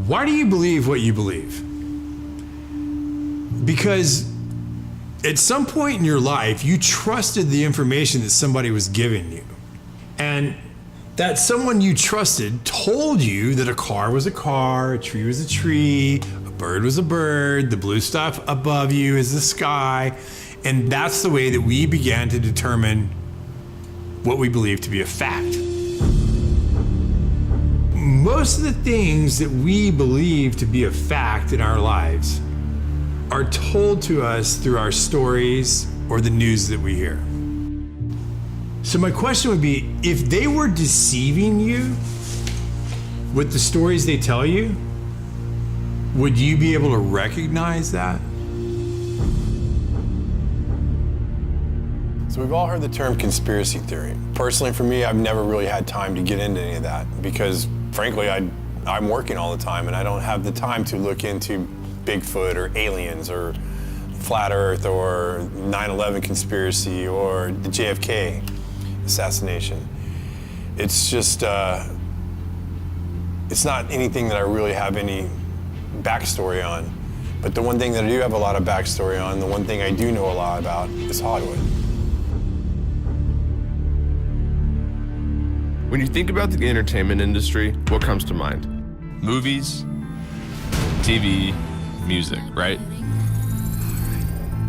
Why do you believe what you believe? Because at some point in your life, you trusted the information that somebody was giving you. And that someone you trusted told you that a car was a car, a tree was a tree, a bird was a bird, the blue stuff above you is the sky. And that's the way that we began to determine what we believe to be a fact. Most of the things that we believe to be a fact in our lives are told to us through our stories or the news that we hear. So my question would be, if they were deceiving you with the stories they tell you, would you be able to recognize that? So we've all heard the term conspiracy theory. Personally, for me, I've never really had time to get into any of that because, frankly, I'm working all the time and I don't have the time to look into Bigfoot or aliens or flat Earth or 9/11 conspiracy or the JFK assassination. It's just, it's not anything that I really have any backstory on. But the one thing that I do have a lot of backstory on, the one thing I do know a lot about is Hollywood. When you think about the entertainment industry, what comes to mind? Movies, TV, music, right?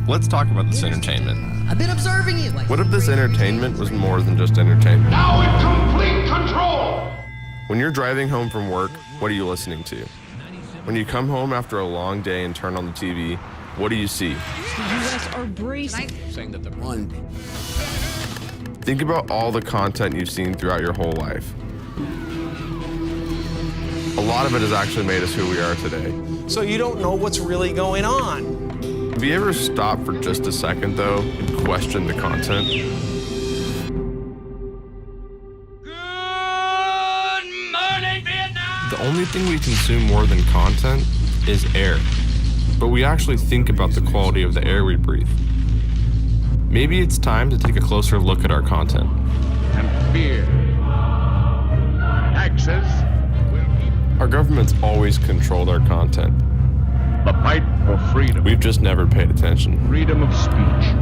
Let's talk about this entertainment. I've been observing you. What if this entertainment was more than just entertainment? Now in complete control! When you're driving home from work, what are you listening to? When you come home after a long day and turn on the TV, what do you see? The U.S. are bracing. Saying that they're one. Think about all the content you've seen throughout your whole life. A lot of it has actually made us who we are today. So you don't know what's really going on. Have you ever stopped for just a second, though, and questioned the content? Good morning, Vietnam! The only thing we consume more than content is air. But we actually think about the quality of the air we breathe. Maybe it's time to take a closer look at our content. And fear. Taxes will keep Our government's always controlled our content. the fight for freedom. We've just never paid attention. Freedom of speech.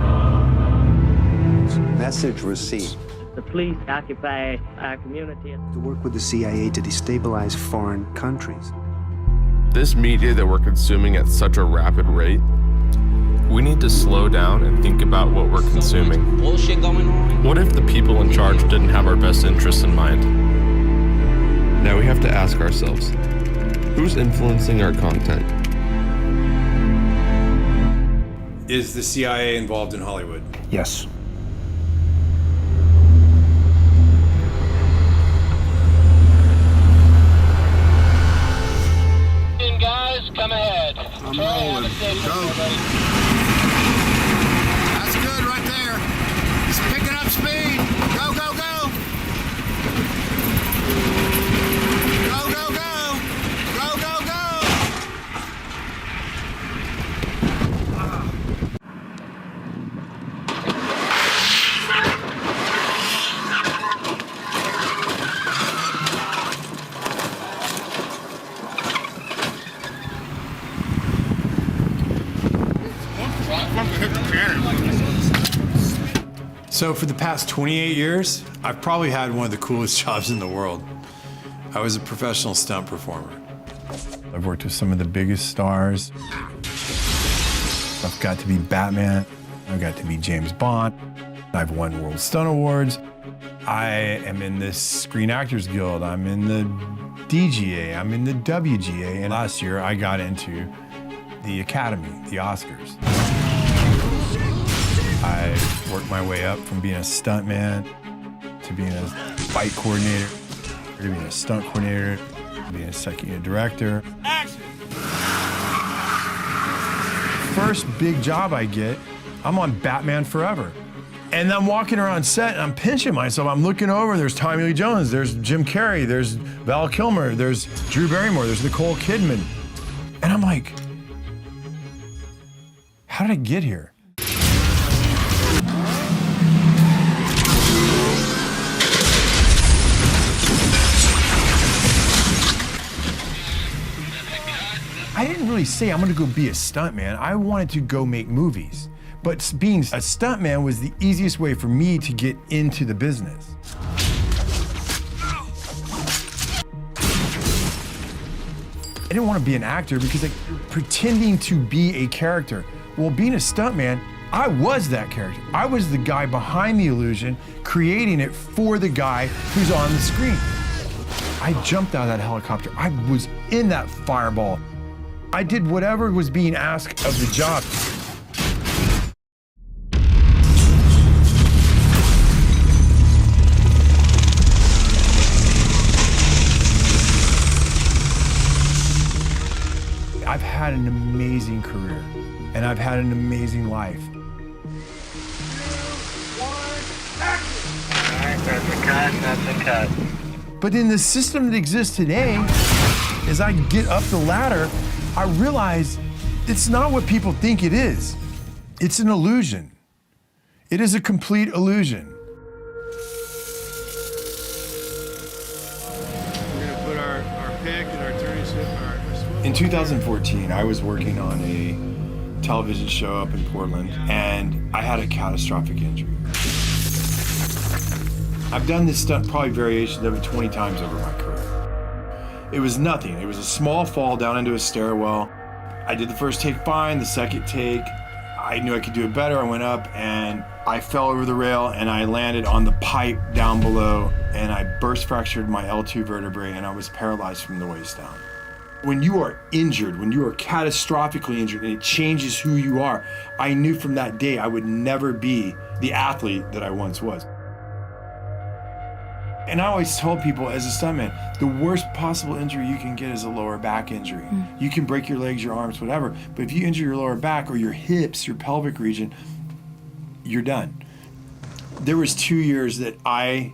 Message received. The police occupy our community. To work with the CIA to destabilize foreign countries. This media that we're consuming at such a rapid rate, we need to slow down and think about what we're consuming. Bullshit going on. What if the people in charge didn't have our best interests in mind? Now we have to ask ourselves, who's influencing our content? Is the CIA involved in Hollywood? Yes. Guys, come ahead. I'm rolling. Go. That's good right there. It's picking up speed. Go, go, go. Go, go, go. Go, go, go. So for the past 28 years, I've probably had one of the coolest jobs in the world. I was a professional stunt performer. I've worked with some of the biggest stars. I've got to be Batman. I've got to be James Bond. I've won World Stunt Awards. I am in the Screen Actors Guild. I'm in the DGA. I'm in the WGA. And last year, I got into the Academy, the Oscars. I worked my way up from being a stuntman to being a fight coordinator, to being a stunt coordinator, to being a second unit director. Action! First big job I get, I'm on Batman Forever. And I'm walking around set and I'm pinching myself. I'm looking over, there's Tommy Lee Jones, there's Jim Carrey, there's Val Kilmer, there's Drew Barrymore, there's Nicole Kidman. And I'm like, how did I get here? I didn't really say I'm gonna go be a stuntman. I wanted to go make movies. But being a stuntman was the easiest way for me to get into the business. I didn't want to be an actor because like pretending to be a character. Well, being a stuntman, I was that character. I was the guy behind the illusion, creating it for the guy who's on the screen. I jumped out of that helicopter. I was in that fireball. I did whatever was being asked of the job. I've had an amazing career, and I've had an amazing life. 2, 1, action! That's a cut. But in the system that exists today, as I get up the ladder, I realize it's not what people think it is. It's an illusion. It is a complete illusion. We're gonna put our pick and our turning ship, our In 2014, I was working on a television show up in Portland, and I had a catastrophic injury. I've done this stunt, probably variations of it 20 times over my career. It was nothing. It was a small fall down into a stairwell. I did the first take fine, the second take, I knew I could do it better. I went up and I fell over the rail and I landed on the pipe down below and I burst fractured my L2 vertebrae and I was paralyzed from the waist down. When you are injured, when you are catastrophically injured and it changes who you are, I knew from that day I would never be the athlete that I once was. And I always told people as a stuntman, the worst possible injury you can get is a lower back injury. You can break your legs, your arms, whatever, but if you injure your lower back or your hips, your pelvic region, you're done. There was 2 years that I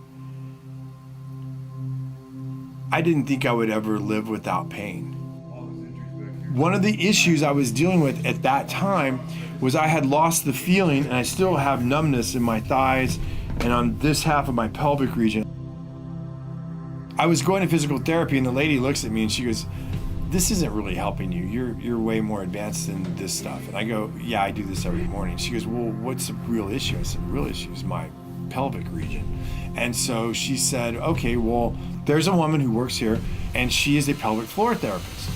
didn't think I would ever live without pain. One of the issues I was dealing with at that time was I had lost the feeling, and I still have numbness in my thighs and on this half of my pelvic region. I was going to physical therapy and the lady looks at me and she goes, "This isn't really helping you. You're way more advanced than this stuff." And I go, "Yeah, I do this every morning." She goes, "Well, what's the real issue?" I said, "The real issue is my pelvic region." And so she said, "Okay, well, there's a woman who works here and she is a pelvic floor therapist."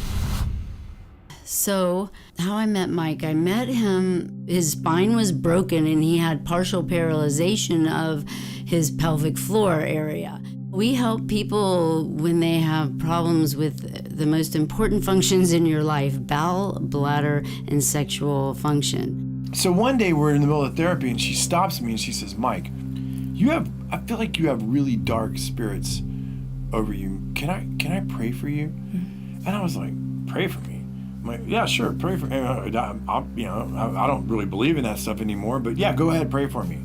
So how I met Mike, I met him, his spine was broken and he had partial paralyzation of his pelvic floor area. We help people when they have problems with the most important functions in your life, bowel, bladder, and sexual function. So one day we're in the middle of therapy and she stops me and she says, "Mike, I feel like you have really dark spirits over you. Can I pray for you?" And I was like, "Pray for me?" I'm like, "Yeah, sure, pray for me. I don't really believe in that stuff anymore, but yeah, go ahead, pray for me."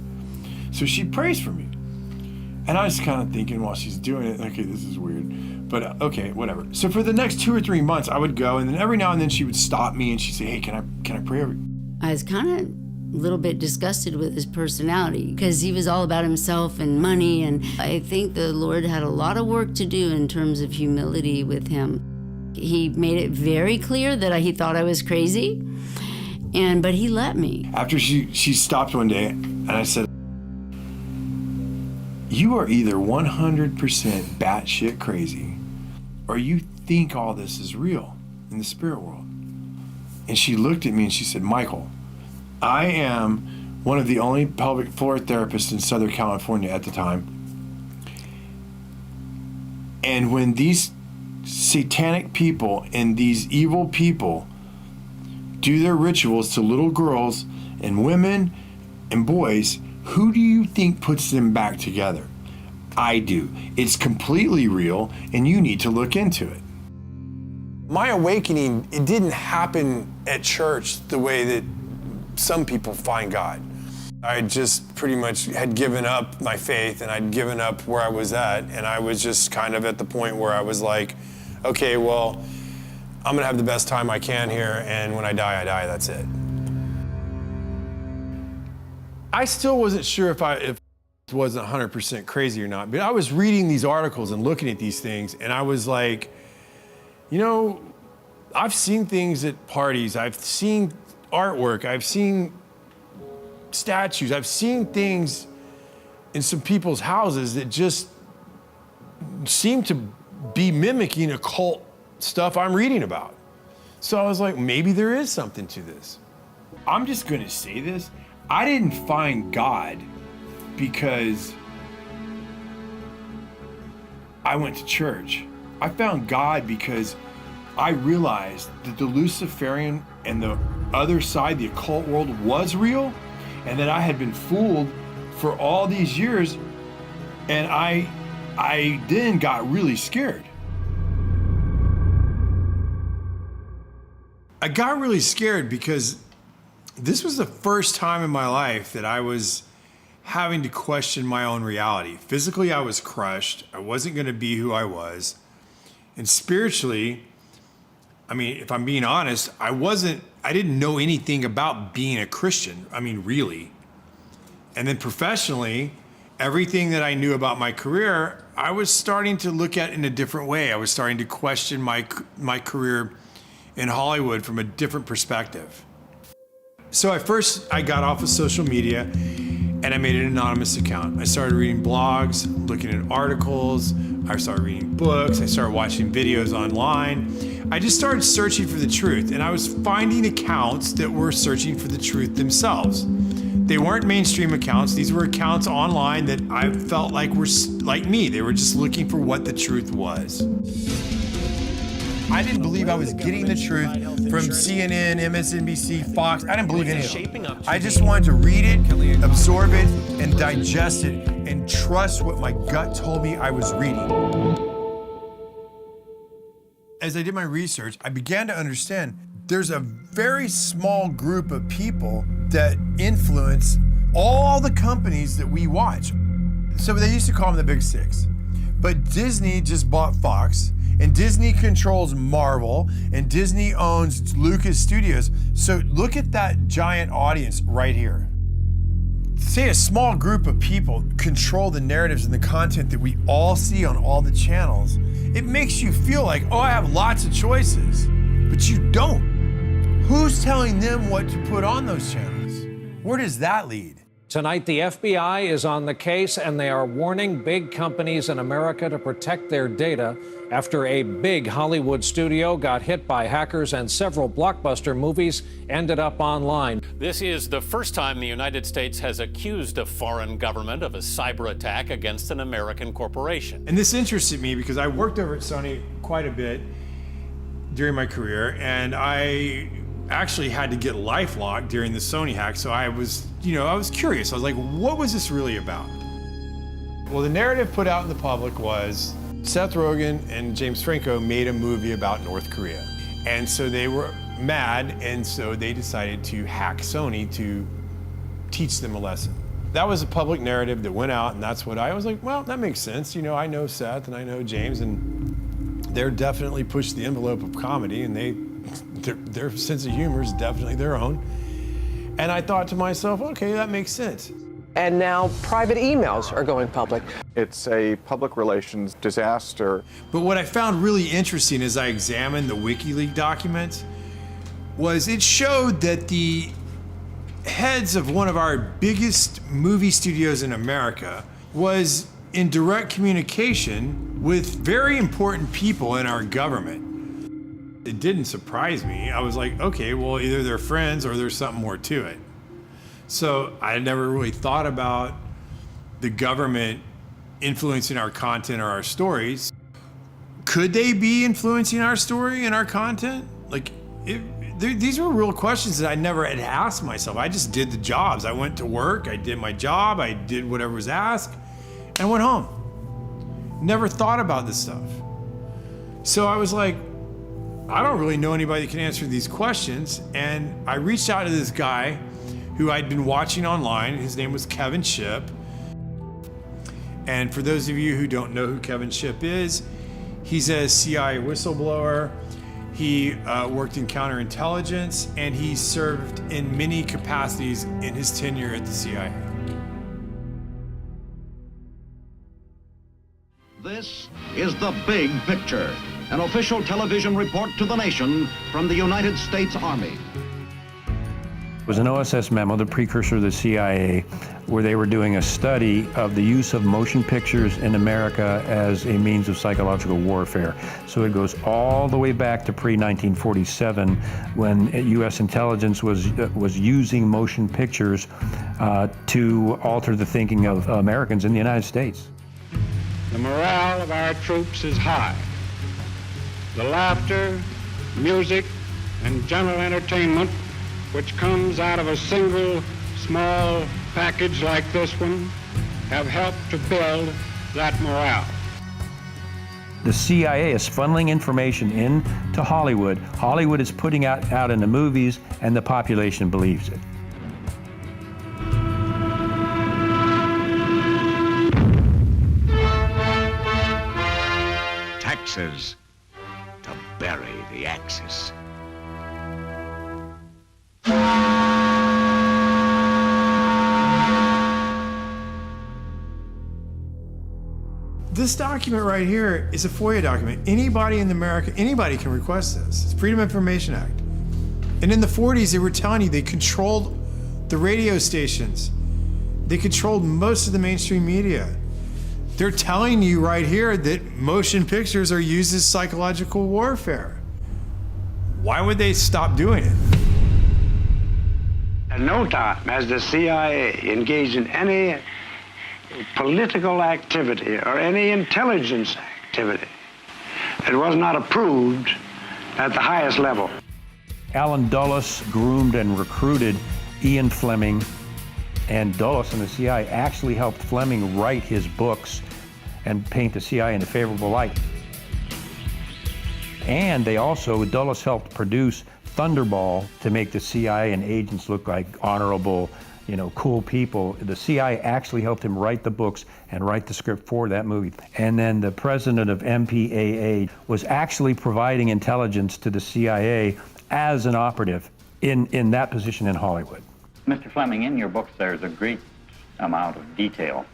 So she prays for me. And I was kind of thinking while she's doing it, okay, this is weird, but okay, whatever. So for the next 2 or 3 months, I would go, and then every now and then she would stop me and she'd say, "Hey, can I pray over you?" I was kind of a little bit disgusted with his personality because he was all about himself and money, and I think the Lord had a lot of work to do in terms of humility with him. He made it very clear that he thought I was crazy, but he let me. After she stopped one day, and I said, "You are either 100% batshit crazy, or you think all this is real in the spirit world." And she looked at me and she said, "Michael, I am one of the only pelvic floor therapists in Southern California at the time. And when these satanic people and these evil people do their rituals to little girls and women and boys, who do you think puts them back together? I do. It's completely real, and you need to look into it." My awakening, it didn't happen at church the way that some people find God. I just pretty much had given up my faith and I'd given up where I was at, and I was just kind of at the point where I was like, okay, well, I'm gonna have the best time I can here, and when I die, that's it. I still wasn't sure if it wasn't 100% crazy or not, but I was reading these articles and looking at these things, and I was like, I've seen things at parties. I've seen artwork. I've seen statues. I've seen things in some people's houses that just seem to be mimicking occult stuff I'm reading about. So I was like, maybe there is something to this. I'm just gonna say this. I didn't find God because I went to church. I found God because I realized that the Luciferian and the other side, the occult world, was real, and that I had been fooled for all these years, and I then got really scared. I got really scared because this was the first time in my life that I was having to question my own reality. Physically, I was crushed. I wasn't going to be who I was. And spiritually, I mean, if I'm being honest, I didn't know anything about being a Christian. I mean, really. And then professionally, everything that I knew about my career, I was starting to look at in a different way. I was starting to question my career in Hollywood from a different perspective. So I got off of social media and I made an anonymous account. I started reading blogs, looking at articles. I started reading books. I started watching videos online. I just started searching for the truth, and I was finding accounts that were searching for the truth themselves. They weren't mainstream accounts. These were accounts online that I felt like were like me. They were just looking for what the truth was. I didn't believe I was getting the truth from CNN, MSNBC, Fox. I didn't believe any of them. I just wanted to read it, absorb it, and digest it, and trust what my gut told me I was reading. As I did my research, I began to understand there's a very small group of people that influence all the companies that we watch. So they used to call them the Big Six. But Disney just bought Fox, and Disney controls Marvel, and Disney owns Lucas Studios. So look at that giant audience right here. Say a small group of people control the narratives and the content that we all see on all the channels. It makes you feel like, oh, I have lots of choices, but you don't. Who's telling them what to put on those channels? Where does that lead? Tonight, the FBI is on the case, and they are warning big companies in America to protect their data after a big Hollywood studio got hit by hackers and several blockbuster movies ended up online. This is the first time the United States has accused a foreign government of a cyber attack against an American corporation. And this interested me because I worked over at Sony quite a bit during my career, and I actually had to get LifeLock during the Sony hack, so I was curious. I was like, what was this really about? Well, the narrative put out in the public was Seth Rogen and James Franco made a movie about North Korea. And so they were mad, and so they decided to hack Sony to teach them a lesson. That was a public narrative that went out, and that's what I was like, well, that makes sense. You know, I know Seth and I know James, and they're definitely pushed the envelope of comedy, and their sense of humor is definitely their own. And I thought to myself, okay, that makes sense. And now private emails are going public. It's a public relations disaster. But what I found really interesting as I examined the WikiLeaks documents was it showed that the heads of one of our biggest movie studios in America was in direct communication with very important people in our government. It didn't surprise me. I was like, okay, well, either they're friends or there's something more to it. So I never really thought about the government influencing our content or our stories. Could they be influencing our story and our content? These were real questions that I never had asked myself. I just did the jobs. I went to work, I did my job, I did whatever was asked, and went home. Never thought about this stuff. So I was like, I don't really know anybody that can answer these questions. And I reached out to this guy who I'd been watching online. His name was Kevin Shipp. And for those of you who don't know who Kevin Shipp is, he's a CIA whistleblower. He worked in counterintelligence, and he served in many capacities in his tenure at the CIA. This is the big picture. An official television report to the nation from the United States Army. It was an OSS memo, the precursor to the CIA, where they were doing a study of the use of motion pictures in America as a means of psychological warfare. So it goes all the way back to pre-1947, when U.S. intelligence was using motion pictures to alter the thinking of Americans in the United States. The morale of our troops is high. The laughter, music, and general entertainment which comes out of a single small package like this one have helped to build that morale. The CIA is funneling information into Hollywood. Hollywood is putting out in the movies, and the population believes it. Taxes to bury the Axis. This document right here is a FOIA document. Anybody in America, anybody can request this. It's Freedom of Information Act. And in the 40s, they were telling you they controlled the radio stations. They controlled most of the mainstream media. They're telling you right here that motion pictures are used as psychological warfare. Why would they stop doing it? At no time has the CIA engaged in any political activity or any intelligence activity that was not approved at the highest level. Alan Dulles groomed and recruited Ian Fleming, and Dulles and the CIA actually helped Fleming write his books and paint the CIA in a favorable light. And they also, Dulles helped produce Thunderball to make the CIA and agents look like honorable, cool people. The CIA actually helped him write the books and write the script for that movie. And then the president of MPAA was actually providing intelligence to the CIA as an operative in that position in Hollywood. Mr. Fleming, in your books there's a great amount of detail.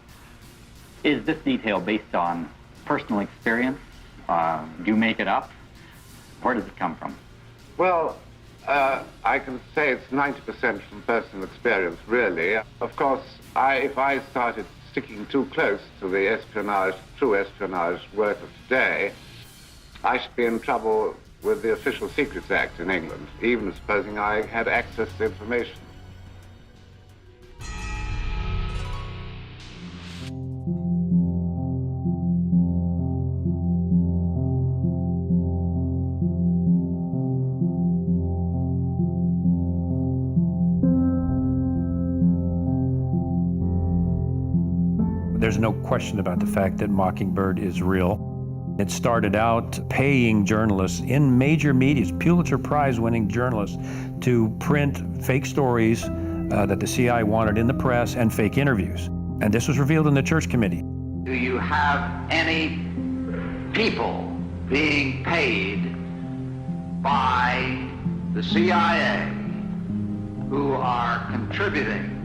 Is this detail based on personal experience? Do you make it up? Where does it come from? Well, I can say it's 90% from personal experience, really. Of course, if I started sticking too close to the true espionage work of today, I should be in trouble with the Official Secrets Act in England, even supposing I had access to information. There's no question about the fact that Mockingbird is real. It started out paying journalists in major media, Pulitzer Prize-winning journalists, to print fake stories that the CIA wanted in the press and fake interviews. And this was revealed in the Church Committee. Do you have any people being paid by the CIA who are contributing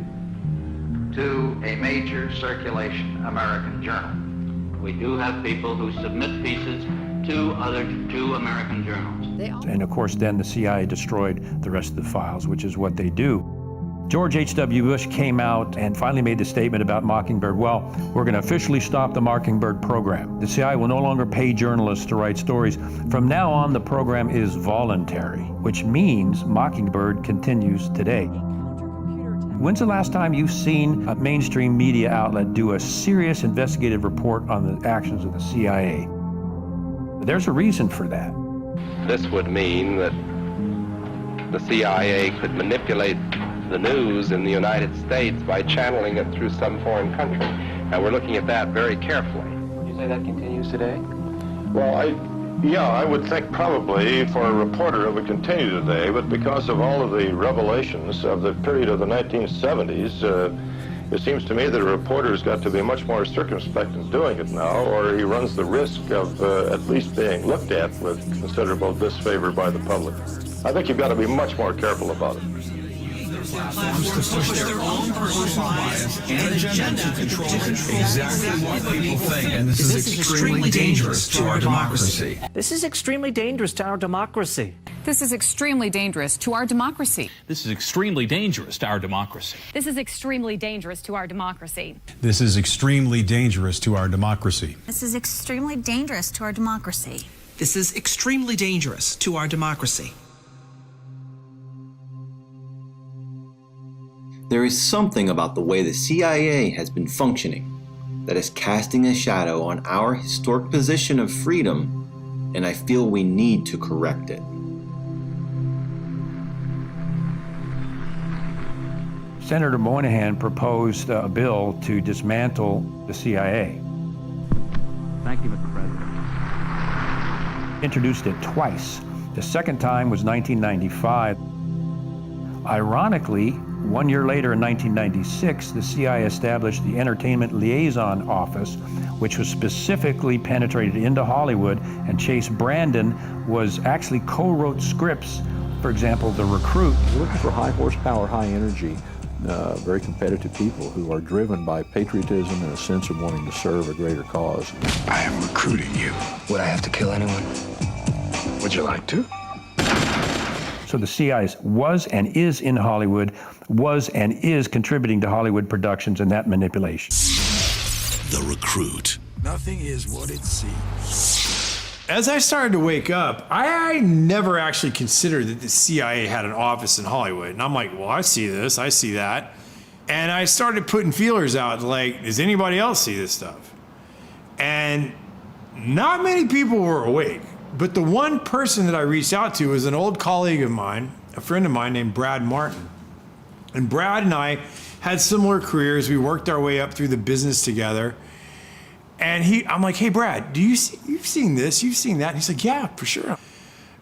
to a major circulation American journal? We do have people who submit pieces to American journals. And of course, then the CIA destroyed the rest of the files, which is what they do. George H.W. Bush came out and finally made the statement about Mockingbird. Well, we're going to officially stop the Mockingbird program. The CIA will no longer pay journalists to write stories. From now on, the program is voluntary, which means Mockingbird continues today. When's the last time you've seen a mainstream media outlet do a serious investigative report on the actions of the CIA? There's a reason for that. This would mean that the CIA could manipulate the news in the United States by channeling it through some foreign country. And we're looking at that very carefully. Would you say that continues today? Well, I would think probably for a reporter it would continue today, but because of all of the revelations of the period of the 1970s, it seems to me that a reporter's got to be much more circumspect in doing it now, or he runs the risk of at least being looked at with considerable disfavor by the public. I think you've got to be much more careful about it. platforms to push their own personal bias and agenda to control exactly what people think. And this is extremely dangerous to our democracy. This is extremely dangerous to our democracy. This is extremely dangerous to our democracy. This is extremely dangerous to our democracy. This is extremely dangerous to our democracy. This is extremely dangerous to our democracy. This is extremely dangerous to our democracy. This is extremely dangerous to our democracy. There is something about the way the CIA has been functioning that is casting a shadow on our historic position of freedom, and I feel we need to correct it. Senator Moynihan proposed a bill to dismantle the CIA. Thank you, Mr. President. Introduced it twice. The second time was 1995. Ironically, 1 year later in 1996, the CIA established the Entertainment Liaison Office, which was specifically penetrated into Hollywood, and Chase Brandon was actually co-wrote scripts, for example, The Recruit. We're looking for high horsepower, high energy, very competitive people who are driven by patriotism and a sense of wanting to serve a greater cause. I am recruiting you. Would I have to kill anyone? Would you like to? So the CIA was and is in Hollywood, was and is contributing to Hollywood productions and that manipulation. The Recruit. Nothing is what it seems. As I started to wake up, I never actually considered that the CIA had an office in Hollywood. And I'm like, well, I see this, I see that. And I started putting feelers out, like, does anybody else see this stuff? And not many people were awake. But the one person that I reached out to was an old colleague of mine, a friend of mine named Brad Martin. And Brad and I had similar careers. We worked our way up through the business together. And I'm like, hey, Brad, you've seen this, you've seen that? And he's like, yeah, for sure.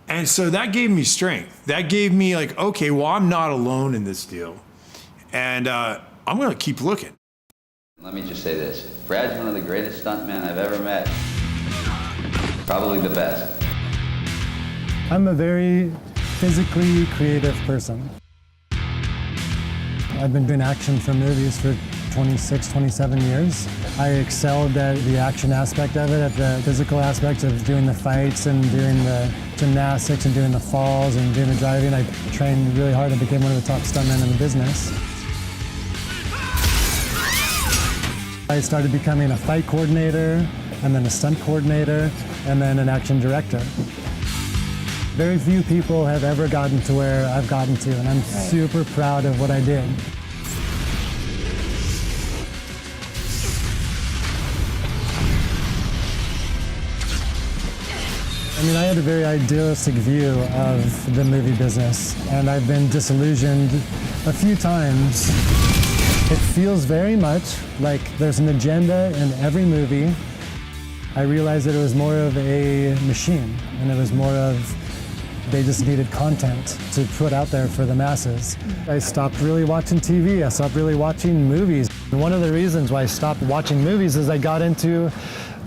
And so that gave me strength. That gave me like, okay, well, I'm not alone in this deal. And I'm gonna keep looking. Let me just say this. Brad's one of the greatest stuntmen I've ever met. Probably the best. I'm a very physically creative person. I've been doing action for movies for 26, 27 years. I excelled at the action aspect of it, at the physical aspect of doing the fights and doing the gymnastics and doing the falls and doing the driving. I trained really hard and became one of the top stuntmen in the business. I started becoming a fight coordinator, and then a stunt coordinator, and then an action director. Very few people have ever gotten to where I've gotten to, and I'm super proud of what I did. I mean, I had a very idealistic view of the movie business, and I've been disillusioned a few times. It feels very much like there's an agenda in every movie. I realized that it was more of a machine, and it was more of they just needed content to put out there for the masses. I stopped really watching TV. I stopped really watching movies. And one of the reasons why I stopped watching movies is I got into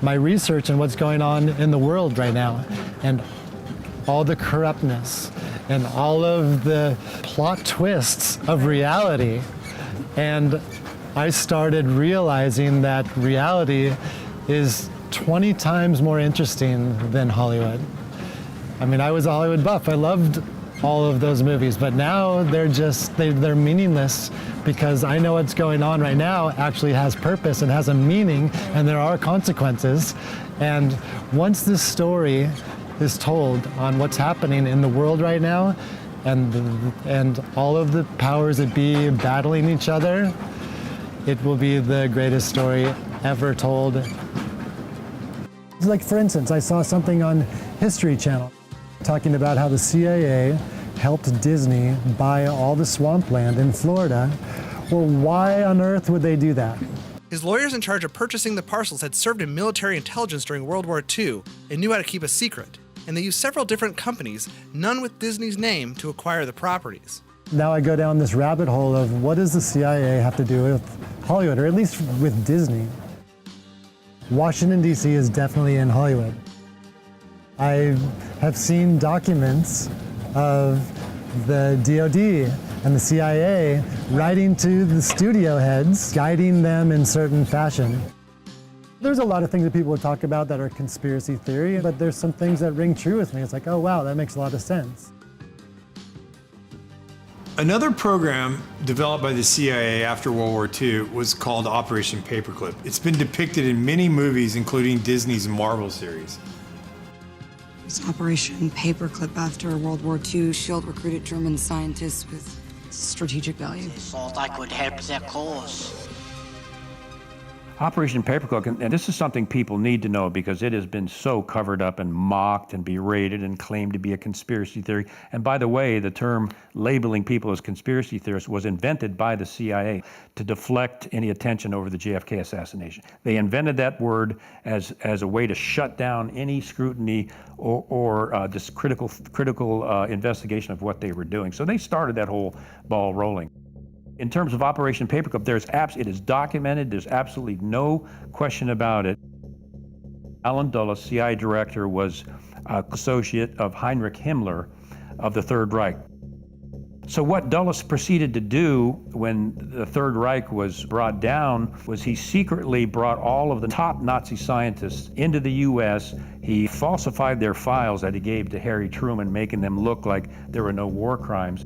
my research and what's going on in the world right now, and all the corruptness and all of the plot twists of reality. And I started realizing that reality is 20 times more interesting than Hollywood. I mean, I was a Hollywood buff. I loved all of those movies, but now they're meaningless because I know what's going on right now actually has purpose and has a meaning, and there are consequences. And once this story is told on what's happening in the world right now, and all of the powers that be battling each other, it will be the greatest story ever told. Like, for instance, I saw something on History Channel talking about how the CIA helped Disney buy all the swampland in Florida. Well, why on earth would they do that? His lawyers in charge of purchasing the parcels had served in military intelligence during World War II and knew how to keep a secret. And they used several different companies, none with Disney's name, to acquire the properties. Now I go down this rabbit hole of what does the CIA have to do with Hollywood, or at least with Disney? Washington, D.C. is definitely in Hollywood. I have seen documents of the DoD and the CIA writing to the studio heads, guiding them in certain fashion. There's a lot of things that people would talk about that are conspiracy theory, but there's some things that ring true with me. It's like, oh wow, that makes a lot of sense. Another program developed by the CIA after World War II was called Operation Paperclip. It's been depicted in many movies, including Disney's Marvel series. It's Operation Paperclip. After World War II, SHIELD recruited German scientists with strategic value. Thought I could help their cause. Operation Paperclip, and this is something people need to know because it has been so covered up and mocked and berated and claimed to be a conspiracy theory. And by the way, the term labeling people as conspiracy theorists was invented by the CIA to deflect any attention over the JFK assassination. They invented that word as a way to shut down any scrutiny or this critical investigation of what they were doing. So they started that whole ball rolling. In terms of Operation Paperclip, it is documented. There's absolutely no question about it. Allen Dulles, CIA director, was an associate of Heinrich Himmler of the Third Reich. So what Dulles proceeded to do when the Third Reich was brought down was he secretly brought all of the top Nazi scientists into the U.S. He falsified their files that he gave to Harry Truman, making them look like there were no war crimes.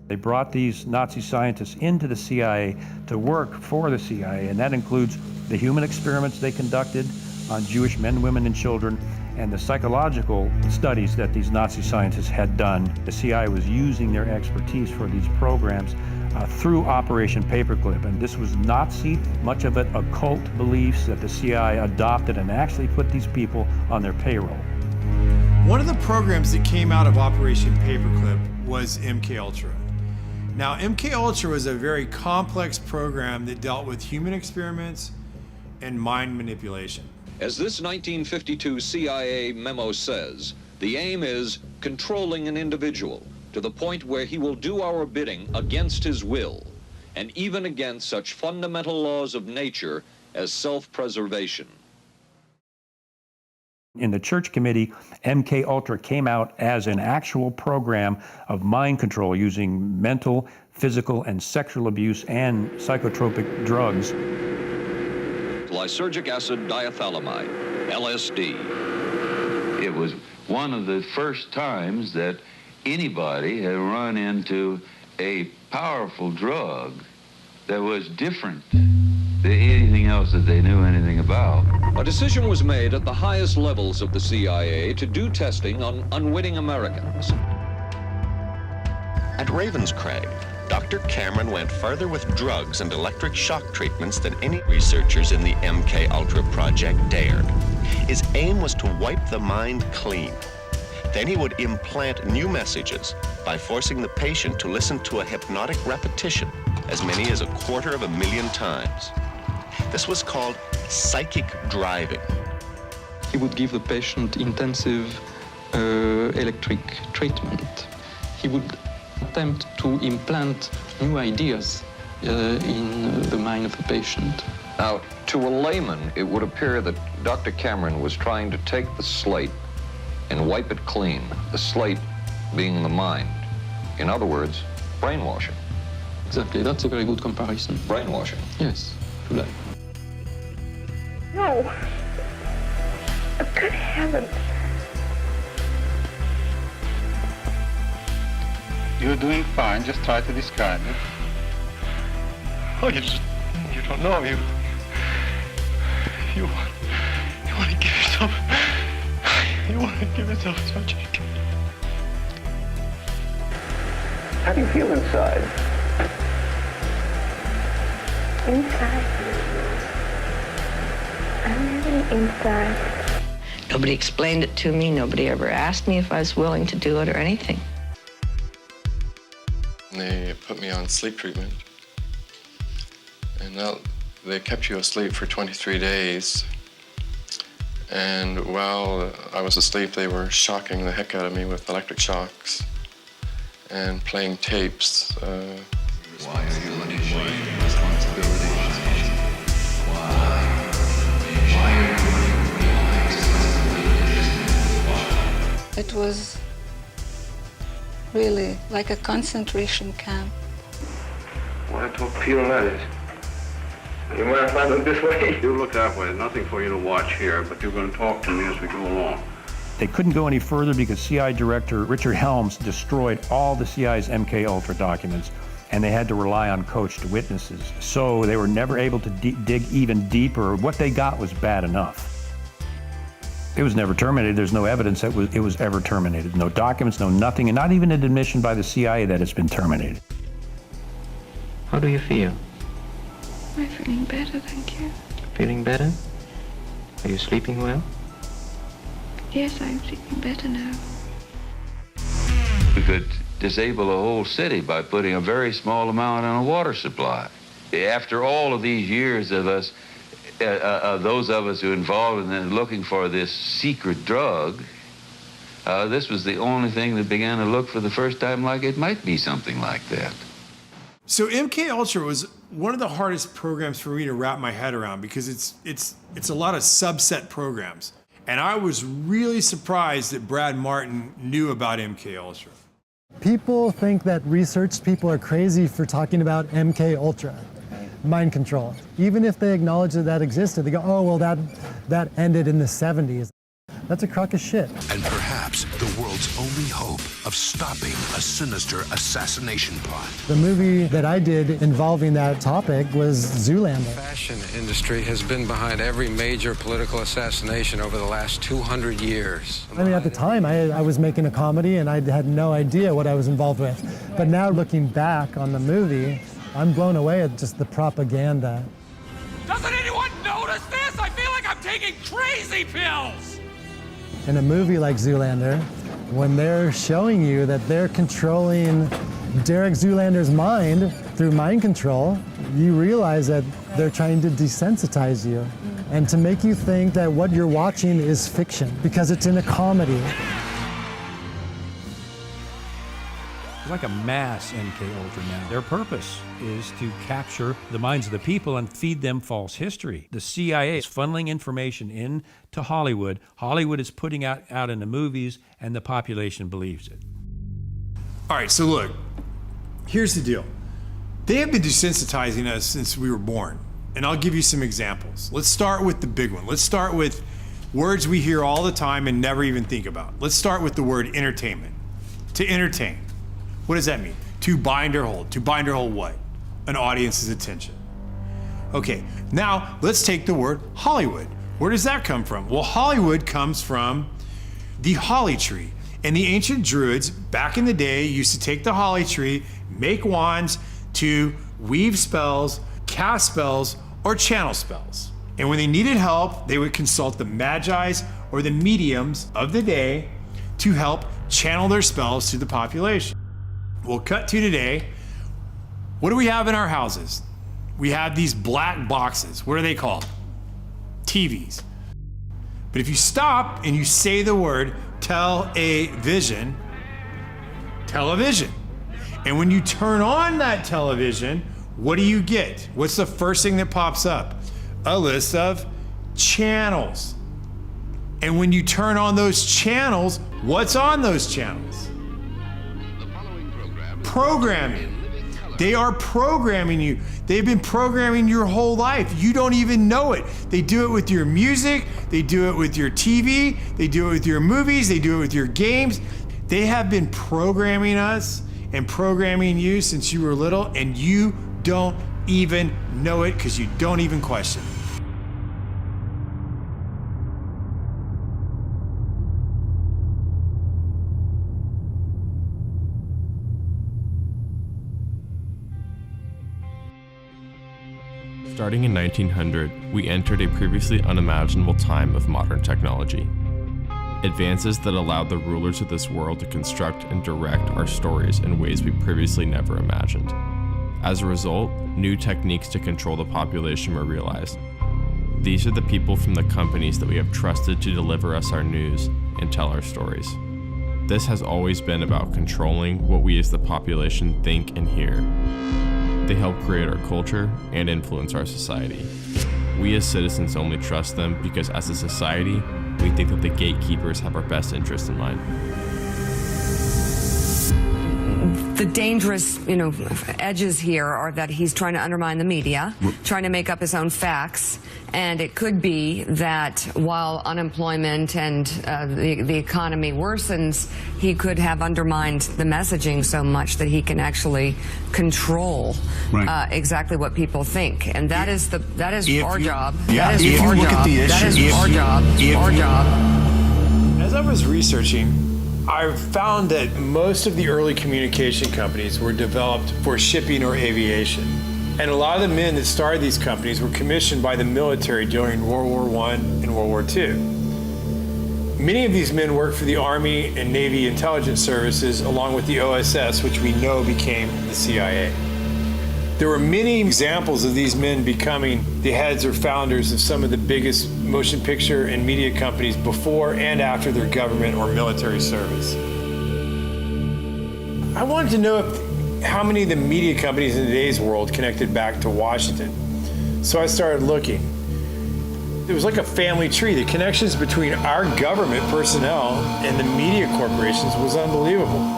They brought these Nazi scientists into the CIA to work for the CIA, and that includes the human experiments they conducted on Jewish men, women, and children, and the psychological studies that these Nazi scientists had done. The CIA was using their expertise for these programs through Operation Paperclip, and this was Nazi, much of it occult beliefs that the CIA adopted and actually put these people on their payroll. One of the programs that came out of Operation Paperclip was MKUltra. Now, MKUltra was a very complex program that dealt with human experiments and mind manipulation. As this 1952 CIA memo says, the aim is controlling an individual to the point where he will do our bidding against his will, and even against such fundamental laws of nature as self-preservation. In the Church Committee, MKUltra came out as an actual program of mind control using mental, physical, and sexual abuse and psychotropic drugs. Lysergic acid diethylamide, LSD. It was one of the first times that anybody had run into a powerful drug that was different than anything else that they knew anything about. A decision was made at the highest levels of the CIA to do testing on unwitting Americans. At Ravenscraig, Dr. Cameron went further with drugs and electric shock treatments than any researchers in the MKUltra project dared. His aim was to wipe the mind clean. Then he would implant new messages by forcing the patient to listen to a hypnotic repetition as many as 250,000 times. This was called psychic driving. He would give the patient intensive electric treatment. He would attempt to implant new ideas in the mind of the patient. Now, to a layman, it would appear that Dr. Cameron was trying to take the slate and wipe it clean, the slate being the mind. In other words, brainwashing. Exactly, that's a very good comparison. Brainwashing. Yes, to that. No. Oh, good heavens. You're doing fine, just try to describe it. Oh, you don't know, you want to give yourself surgery. How do you feel inside? Inside? I'm living inside. Nobody explained it to me. Nobody ever asked me if I was willing to do it or anything. They put me on sleep treatment. And they kept you asleep for 23 days. And while I was asleep, they were shocking the heck out of me with electric shocks and playing tapes. Why are you letting blame responsibility? It was really, like a concentration camp. What a torpedo that is. You mind if I look this way? You look that way. Nothing for you to watch here, but you're going to talk to me as we go along. They couldn't go any further because CIA Director Richard Helms destroyed all the CIA's MK Ultra documents, and they had to rely on coached witnesses. So they were never able to dig even deeper. What they got was bad enough. It was never terminated. There's no evidence that it was ever terminated. No documents, no nothing, and not even an admission by the CIA that it's been terminated. How do you feel? I'm feeling better, thank you. Feeling better? Are you sleeping well? Yes, I'm sleeping better now. We could disable a whole city by putting a very small amount on a water supply. After all of these years of us, those of us who are involved in looking for this secret drug, this was the only thing that began to look for the first time like it might be something like that. So MK Ultra was one of the hardest programs for me to wrap my head around because it's a lot of subset programs. And I was really surprised that Brad Martin knew about MK Ultra. People think that research people are crazy for talking about MK Ultra, mind control. Even if they acknowledge that that existed, they go, oh, well, that ended in the 70s. That's a crock of shit. And perhaps the world's only hope of stopping a sinister assassination plot. The movie that I did involving that topic was Zoolander. The fashion industry has been behind every major political assassination over the last 200 years. I mean, at the time, I was making a comedy and I had no idea what I was involved with. But now looking back on the movie, I'm blown away at just the propaganda. Doesn't anyone notice this? I feel like I'm taking crazy pills! In a movie like Zoolander, when they're showing you that they're controlling Derek Zoolander's mind through mind control, you realize that they're trying to desensitize you and to make you think that what you're watching is fiction because it's in a comedy. It's like a mass MK Ultra now. Their purpose is to capture the minds of the people and feed them false history. The CIA is funneling information into Hollywood. Hollywood is putting out in the movies, and the population believes it. All right, so look, here's the deal. They have been desensitizing us since we were born, and I'll give you some examples. Let's start with the big one. Let's start with words we hear all the time and never even think about. Let's start with the word entertainment. To entertain. What does that mean? To bind or hold. To bind or hold what? An audience's attention. Okay, now let's take the word Hollywood. Where does that come from? Well, Hollywood comes from the holly tree. And the ancient Druids, back in the day, used to take the holly tree, make wands to weave spells, cast spells, or channel spells. And when they needed help, they would consult the Magi's or the mediums of the day to help channel their spells to the population. We'll cut to today. What do we have in our houses? We have these black boxes. What are they called? TVs. But if you stop and you say the word television, and when you turn on that television, what do you get? What's the first thing that pops up? A list of channels. And when you turn on those channels, what's on those channels? Programming. They are programming you. They've been programming your whole life. You don't even know it. They do it with your music. They do it with your TV. They do it with your movies. They do it with your games. They have been programming us and programming you since you were little, and you don't even know it because you don't even question it. Starting in 1900, we entered a previously unimaginable time of modern technology. Advances that allowed the rulers of this world to construct and direct our stories in ways we previously never imagined. As a result, new techniques to control the population were realized. These are the people from the companies that we have trusted to deliver us our news and tell our stories. This has always been about controlling what we as the population think and hear. They help create our culture and influence our society. We as citizens only trust them because as a society, we think that the gatekeepers have our best interest in mind. The dangerous, edges here are that he's trying to undermine the media, trying to make up his own facts, and it could be that while unemployment and the economy worsens, he could have undermined the messaging so much that he can actually control exactly what people think, and that is our job. That is our job. That is our job. Our job. As I was researching, I found that most of the early communication companies were developed for shipping or aviation. And a lot of the men that started these companies were commissioned by the military during World War I and World War II. Many of these men worked for the Army and Navy intelligence services along with the OSS, which we know became the CIA. There were many examples of these men becoming the heads or founders of some of the biggest motion picture and media companies before and after their government or military service. I wanted to know how many of the media companies in today's world connected back to Washington. So I started looking. It was like a family tree. The connections between our government personnel and the media corporations was unbelievable.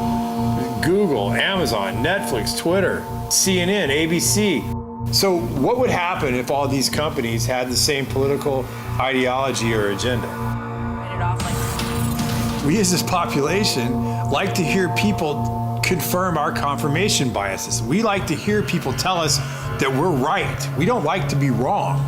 Google, Amazon, Netflix, Twitter, CNN, ABC. So what would happen if all these companies had the same political ideology or agenda? We as this population like to hear people confirm our confirmation biases. We like to hear people tell us that we're right. We don't like to be wrong.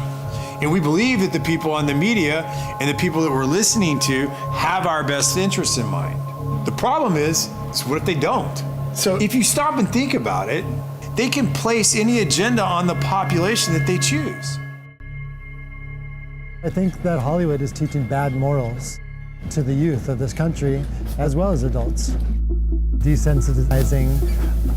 And we believe that the people on the media and the people that we're listening to have our best interests in mind. The problem is what if they don't? So if you stop and think about it, they can place any agenda on the population that they choose. I think that Hollywood is teaching bad morals to the youth of this country, as well as adults. Desensitizing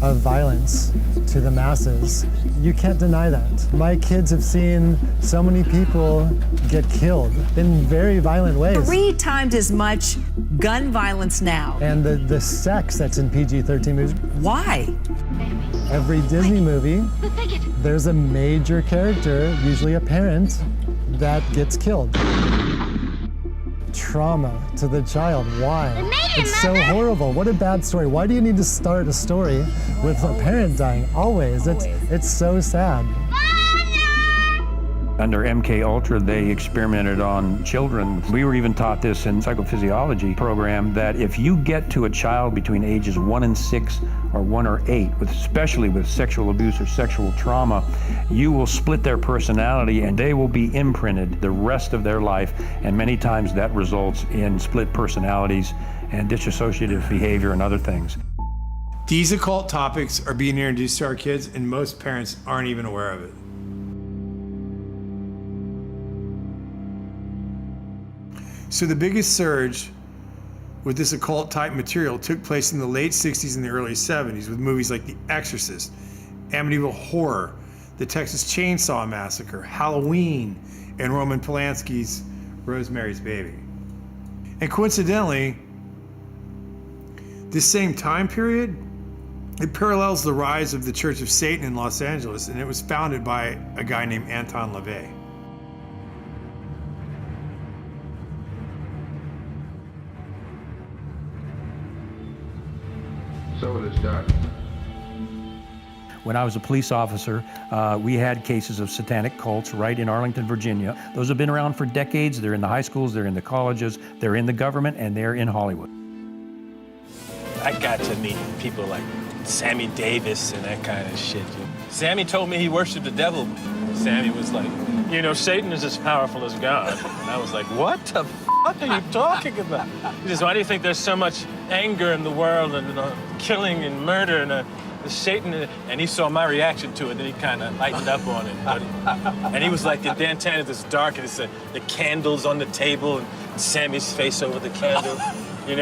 of violence to the masses. You can't deny that. My kids have seen so many people get killed in very violent ways. 3 times as much gun violence now. And the sex that's in PG-13 movies. Why? Every Disney movie, there's a major character, usually a parent, that gets killed. Trauma to the child. Why? It's so horrible. What a bad story. Why do you need to start a story with a parent dying? Always. It's so sad. Under MK Ultra, they experimented on children. We were even taught this in psychophysiology program that if you get to a child between ages 1 and 6 or 1 or 8, especially with sexual abuse or sexual trauma, you will split their personality and they will be imprinted the rest of their life. And many times that results in split personalities and dissociative behavior and other things. These occult topics are being introduced to our kids and most parents aren't even aware of it. So the biggest surge with this occult type material took place in the late 60s and the early 70s with movies like The Exorcist, Amityville Horror, The Texas Chainsaw Massacre, Halloween, and Roman Polanski's Rosemary's Baby. And coincidentally, this same time period, it parallels the rise of the Church of Satan in Los Angeles, and it was founded by a guy named Anton LaVey. So it is done. When I was a police officer, we had cases of satanic cults right in Arlington, Virginia. Those have been around for decades. They're in the high schools, they're in the colleges, they're in the government, and they're in Hollywood. I got to meet people like Sammy Davis and that kind of shit. Sammy told me he worshiped the devil. Sammy was like, Satan is as powerful as God. And I was like, what the fuck are you talking about? He says, why do you think there's so much anger in the world and killing and murder and Satan? And he saw my reaction to it, and he kind of lightened up on it. And he was like, the Dantana is dark, and it's the candles on the table, and Sammy's face over the candle.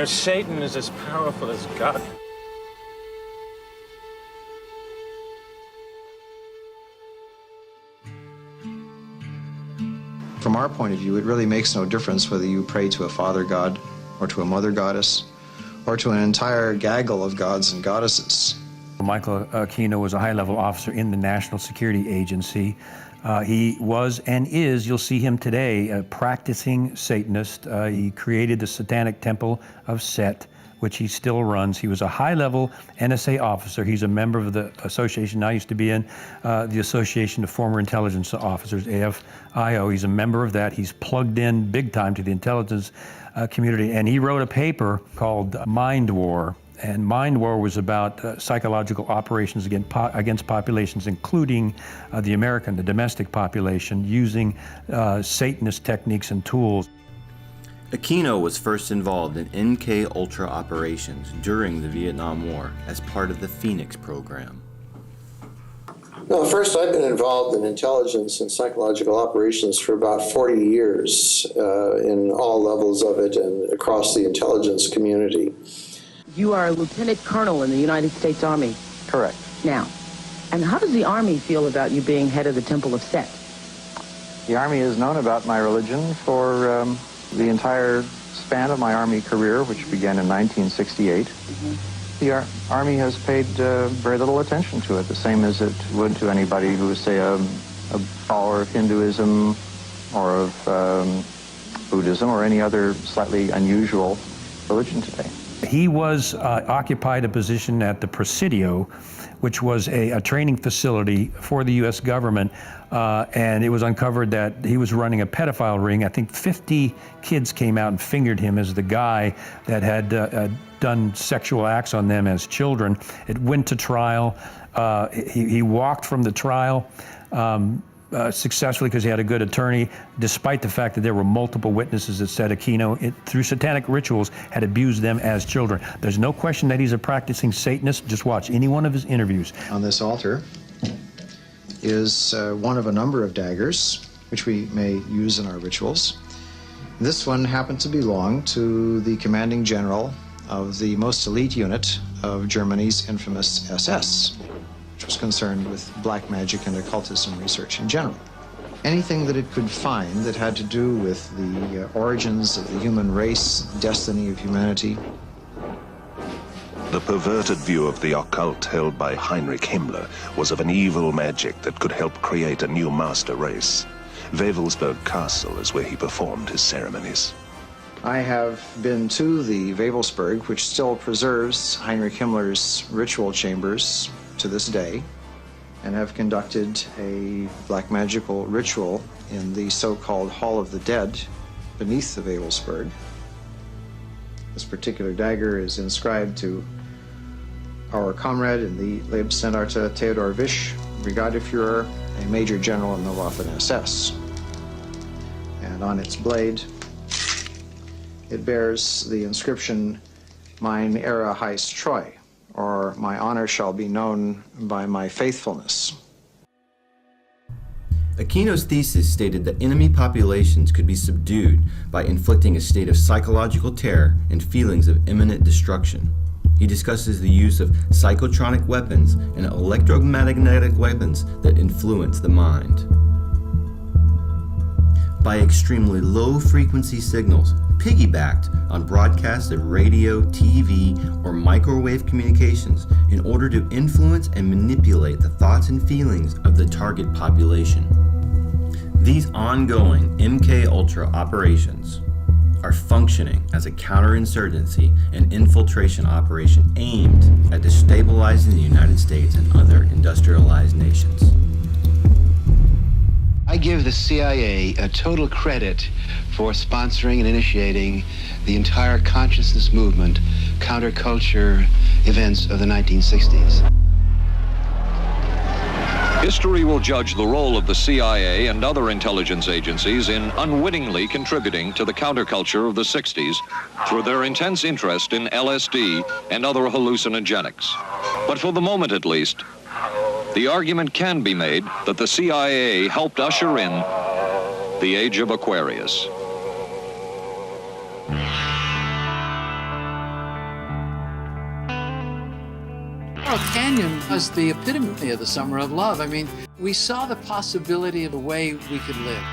Satan is as powerful as God. From our point of view, it really makes no difference whether you pray to a father god or to a mother goddess or to an entire gaggle of gods and goddesses. Michael Aquino was a high-level officer in the National Security Agency. He was and is, you'll see him today, a practicing Satanist. He created the Satanic Temple of Set, which he still runs. He was a high-level NSA officer. He's a member of the association I used to be in, the Association of Former Intelligence Officers, AFIO. He's a member of that. He's plugged in big time to the intelligence community, and he wrote a paper called Mind War. And Mind War was about psychological operations against populations, including the domestic population, using Satanist techniques and tools. Aquino was first involved in MK-Ultra operations during the Vietnam War as part of the Phoenix program. No, first I've been involved in intelligence and psychological operations for about 40 years in all levels of it and across the intelligence community. You are a lieutenant colonel in the United States Army. Correct. Now, and how does the Army feel about you being head of the Temple of Set? The Army has known about my religion for the entire span of my Army career, which began in 1968. The Army has paid very little attention to it, the same as it would to anybody who was, say, a follower of Hinduism or of Buddhism or any other slightly unusual religion today. He was occupied a position at the Presidio, which was a training facility for the U.S. government, and it was uncovered that he was running a pedophile ring. I think 50 kids came out and fingered him as the guy that had done sexual acts on them as children. It went to trial. He walked from the trial successfully because he had a good attorney, despite the fact that there were multiple witnesses that said Aquino, through satanic rituals, had abused them as children. There's no question that he's a practicing Satanist. Just watch any one of his interviews. On this altar is one of a number of daggers, which we may use in our rituals. This one happened to belong to the commanding general of the most elite unit of Germany's infamous SS, which was concerned with black magic and occultism research in general. Anything that it could find that had to do with the origins of the human race, destiny of humanity. The perverted view of the occult held by Heinrich Himmler was of an evil magic that could help create a new master race. Wewelsburg Castle is where he performed his ceremonies. I have been to the Wewelsburg, which still preserves Heinrich Himmler's ritual chambers to this day, and have conducted a black magical ritual in the so-called Hall of the Dead beneath the Wewelsburg. This particular dagger is inscribed to our comrade in the Leibstandarte Theodor Wisch, Brigadeführer, a major general in the Waffen-SS. And on its blade, it bears the inscription, Mein Ehre heißt Treu, or my honor shall be known by my faithfulness. Aquino's thesis stated that enemy populations could be subdued by inflicting a state of psychological terror and feelings of imminent destruction. He discusses the use of psychotronic weapons and electromagnetic weapons that influence the mind. By extremely low-frequency signals, piggybacked on broadcasts of radio, TV, or microwave communications in order to influence and manipulate the thoughts and feelings of the target population. These ongoing MK-Ultra operations are functioning as a counterinsurgency and infiltration operation aimed at destabilizing the United States and other industrialized nations. I give the CIA a total credit for sponsoring and initiating the entire consciousness movement, counterculture events of the 1960s. History will judge the role of the CIA and other intelligence agencies in unwittingly contributing to the counterculture of the 60s through their intense interest in LSD and other hallucinogenics. But for the moment at least, the argument can be made that the CIA helped usher in the age of Aquarius. Laurel Canyon was the epitome of the summer of love. I mean, we saw the possibility of a way we could live.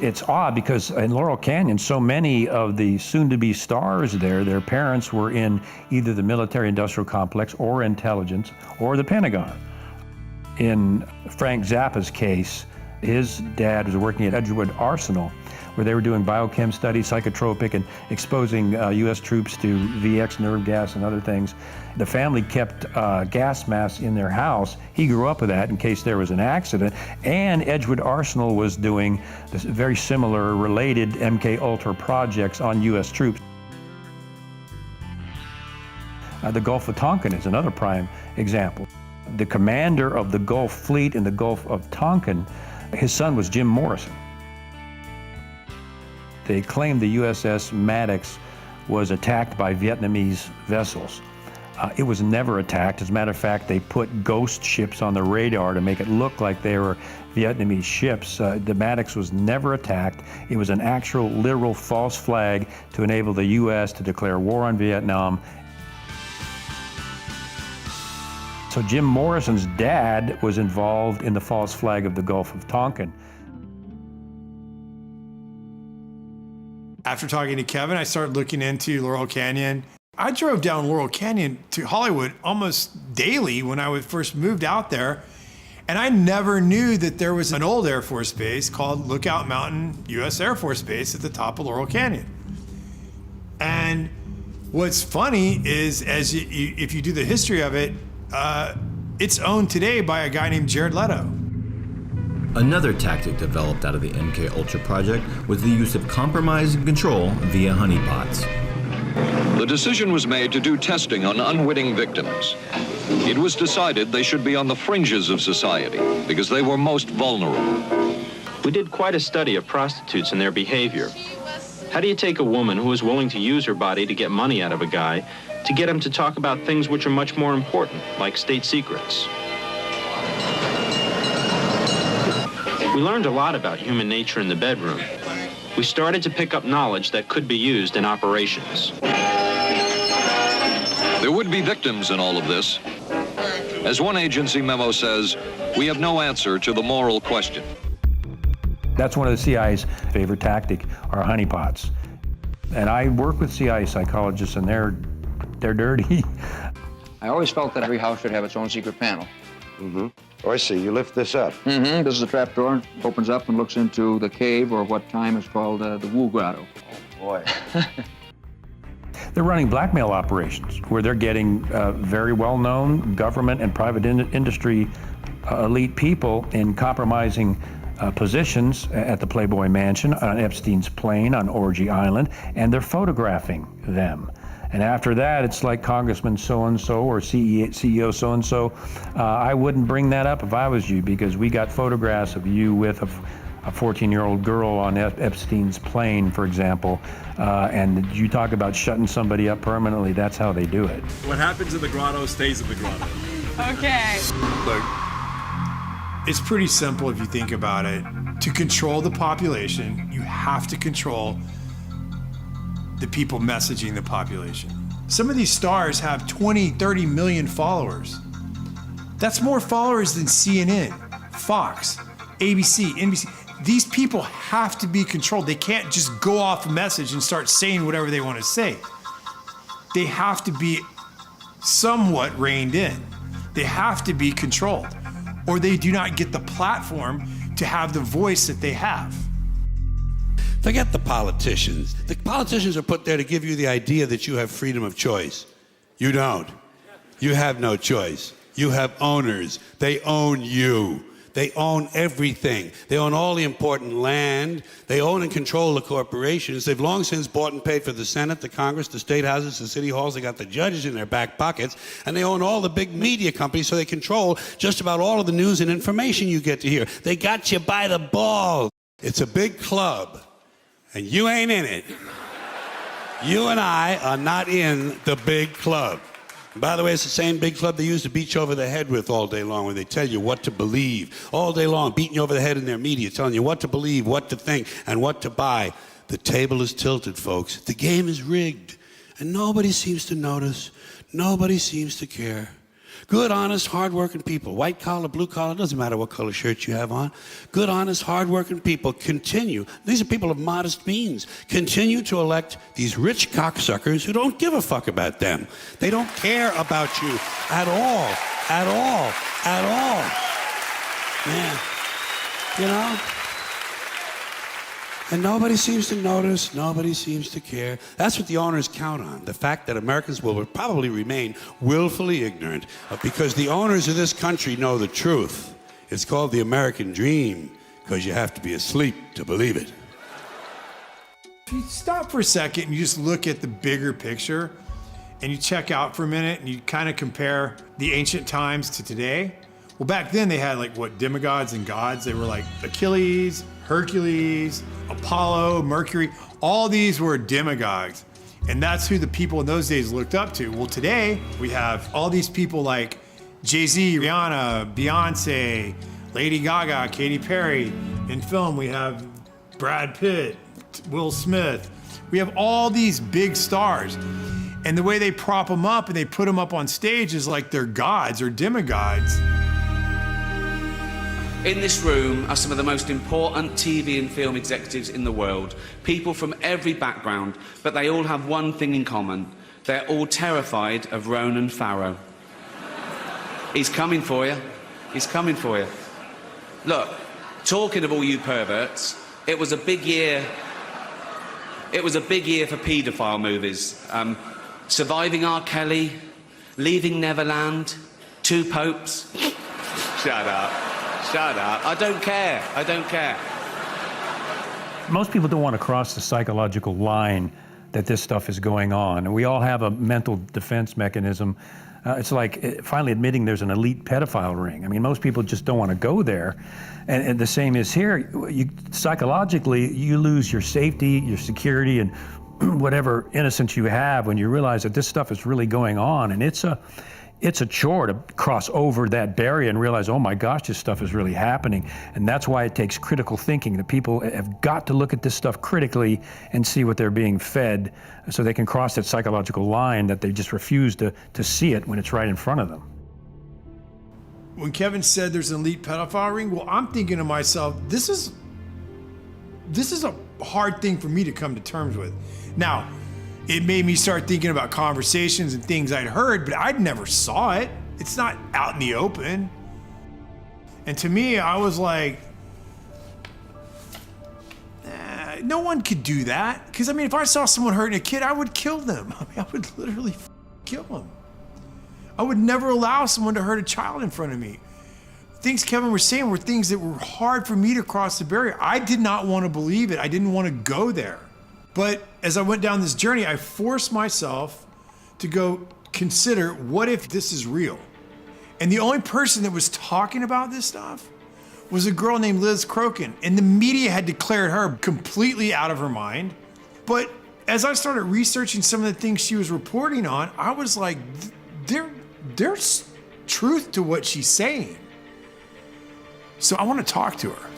It's odd because in Laurel Canyon, so many of the soon-to-be stars there, their parents were in either the military-industrial complex or intelligence or the Pentagon. In Frank Zappa's case, His dad was working at Edgewood Arsenal, where they were doing biochem studies, psychotropic, and exposing U.S. troops to VX nerve gas and other things. The family kept gas masks in their house. He grew up with that in case there was an accident. And Edgewood Arsenal was doing this very similar, related MK Ultra projects on U.S. troops. The Gulf of Tonkin is another prime example. The commander of the Gulf Fleet in the Gulf of Tonkin, his son was Jim Morrison. They claimed the USS Maddox was attacked by Vietnamese vessels. It was never attacked. As a matter of fact, they put ghost ships on the radar to make it look like they were Vietnamese ships. The Maddox was never attacked. It was an actual, literal false flag to enable the U.S. to declare war on Vietnam. So Jim Morrison's dad was involved in the false flag of the Gulf of Tonkin. After talking to Kevin, I started looking into Laurel Canyon. I drove down Laurel Canyon to Hollywood almost daily when I first moved out there. And I never knew that there was an old Air Force base called Lookout Mountain U.S. Air Force Base at the top of Laurel Canyon. And what's funny is, if you do the history of it, it's owned today by a guy named Jared Leto. Another tactic developed out of the MK Ultra project was the use of compromise and control via honeypots. The decision was made to do testing on unwitting victims. It was decided they should be on the fringes of society because they were most vulnerable. We did quite a study of prostitutes and their behavior. How do you take a woman who is willing to use her body to get money out of a guy to get him to talk about things which are much more important, like state secrets? We learned a lot about human nature in the bedroom. We started to pick up knowledge that could be used in operations. There would be victims in all of this. As one agency memo says, we have no answer to the moral question. That's one of the CIA's favorite tactic, are honeypots. And I work with CIA psychologists, and they're dirty. I always felt that every house should have its own secret panel. Mm-hmm. Oh, I see. You lift this up. Mm-hmm. This is a trap door. Opens up and looks into the cave, or what time is called the Wu Grotto. Oh, boy. They're running blackmail operations where they're getting very well-known government and private industry elite people in compromising positions at the Playboy Mansion, on Epstein's plane, on Orgy Island, and they're photographing them. And after that, it's like Congressman so-and-so or CEO so-and-so. I wouldn't bring that up if I was you, because we got photographs of you with a 14-year-old girl on Epstein's plane, for example. And you talk about shutting somebody up permanently, that's how they do it. What happens in the grotto stays in the grotto. Okay. Look, it's pretty simple if you think about it. To control the population, you have to control the people messaging the population. Some of these stars have 20, 30 million followers. That's more followers than CNN, Fox, ABC, NBC. These people have to be controlled. They can't just go off a message and start saying whatever they want to say. They have to be somewhat reined in. They have to be controlled, or they do not get the platform to have the voice that they have. Forget the politicians. The politicians are put there to give you the idea that you have freedom of choice. You don't. You have no choice. You have owners. They own you. They own everything. They own all the important land. They own and control the corporations. They've long since bought and paid for the Senate, the Congress, the state houses, the city halls. They got the judges in their back pockets. And they own all the big media companies, so they control just about all of the news and information you get to hear. They got you by the balls. It's a big club, and you ain't in it. You and I are not in the big club. And by the way, it's the same big club they use to beat you over the head with all day long, when they tell you what to believe. All day long, beating you over the head in their media, telling you what to believe, what to think, and what to buy. The table is tilted, folks. The game is rigged. And nobody seems to notice. Nobody seems to care. Good, honest, hard-working people, white collar, blue collar, doesn't matter what color shirt you have on. Good, honest, hard-working people continue. These are people of modest means. Continue to elect these rich cocksuckers who don't give a fuck about them. They don't care about you at all, at all, at all. Man. You know? And nobody seems to notice, nobody seems to care. That's what the owners count on, the fact that Americans will probably remain willfully ignorant because the owners of this country know the truth. It's called the American dream because you have to be asleep to believe it. If you stop for a second and you just look at the bigger picture and you check out for a minute and you kind of compare the ancient times to today, well, back then they had like what, demigods and gods. They were like Achilles, Hercules, Apollo, Mercury. All these were demigods. And that's who the people in those days looked up to. Well, today we have all these people like Jay-Z, Rihanna, Beyonce, Lady Gaga, Katy Perry. In film, we have Brad Pitt, Will Smith. We have all these big stars. And the way they prop them up and they put them up on stage is like they're gods or demigods. In this room are some of the most important TV and film executives in the world, people from every background, but they all have one thing in common. They're all terrified of Ronan Farrow. He's coming for you. He's coming for you. Look, talking of all you perverts, it was a big year. It was a big year for paedophile movies. Surviving R. Kelly, Leaving Neverland, Two Popes. Shut up. Shut up. I don't care. I don't care. Most people don't want to cross the psychological line that this stuff is going on. And we all have a mental defense mechanism. It's like finally admitting there's an elite pedophile ring. I mean, most people just don't want to go there. And the same is here. Psychologically, you lose your safety, your security, and whatever innocence you have when you realize that this stuff is really going on. And it's a chore to cross over that barrier and realize, oh my gosh, this stuff is really happening. And that's why it takes critical thinking. The people have got to look at this stuff critically and see what they're being fed so they can cross that psychological line that they just refuse to see it when it's right in front of them. When Kevin said there's an elite pedophile ring, well, I'm thinking to myself, this is a hard thing for me to come to terms with. Now, it made me start thinking about conversations and things I'd heard, but I'd never saw it. It's not out in the open. And to me, I was like, no one could do that. Because, I mean, if I saw someone hurting a kid, I would kill them. I mean, I would literally kill them. I would never allow someone to hurt a child in front of me. Things Kevin was saying were things that were hard for me to cross the barrier. I did not want to believe it. I didn't want to go there. But as I went down this journey, I forced myself to go consider, what if this is real? And the only person that was talking about this stuff was a girl named Liz Crokin. And the media had declared her completely out of her mind. But as I started researching some of the things she was reporting on, I was like, there's truth to what she's saying. So I want to talk to her.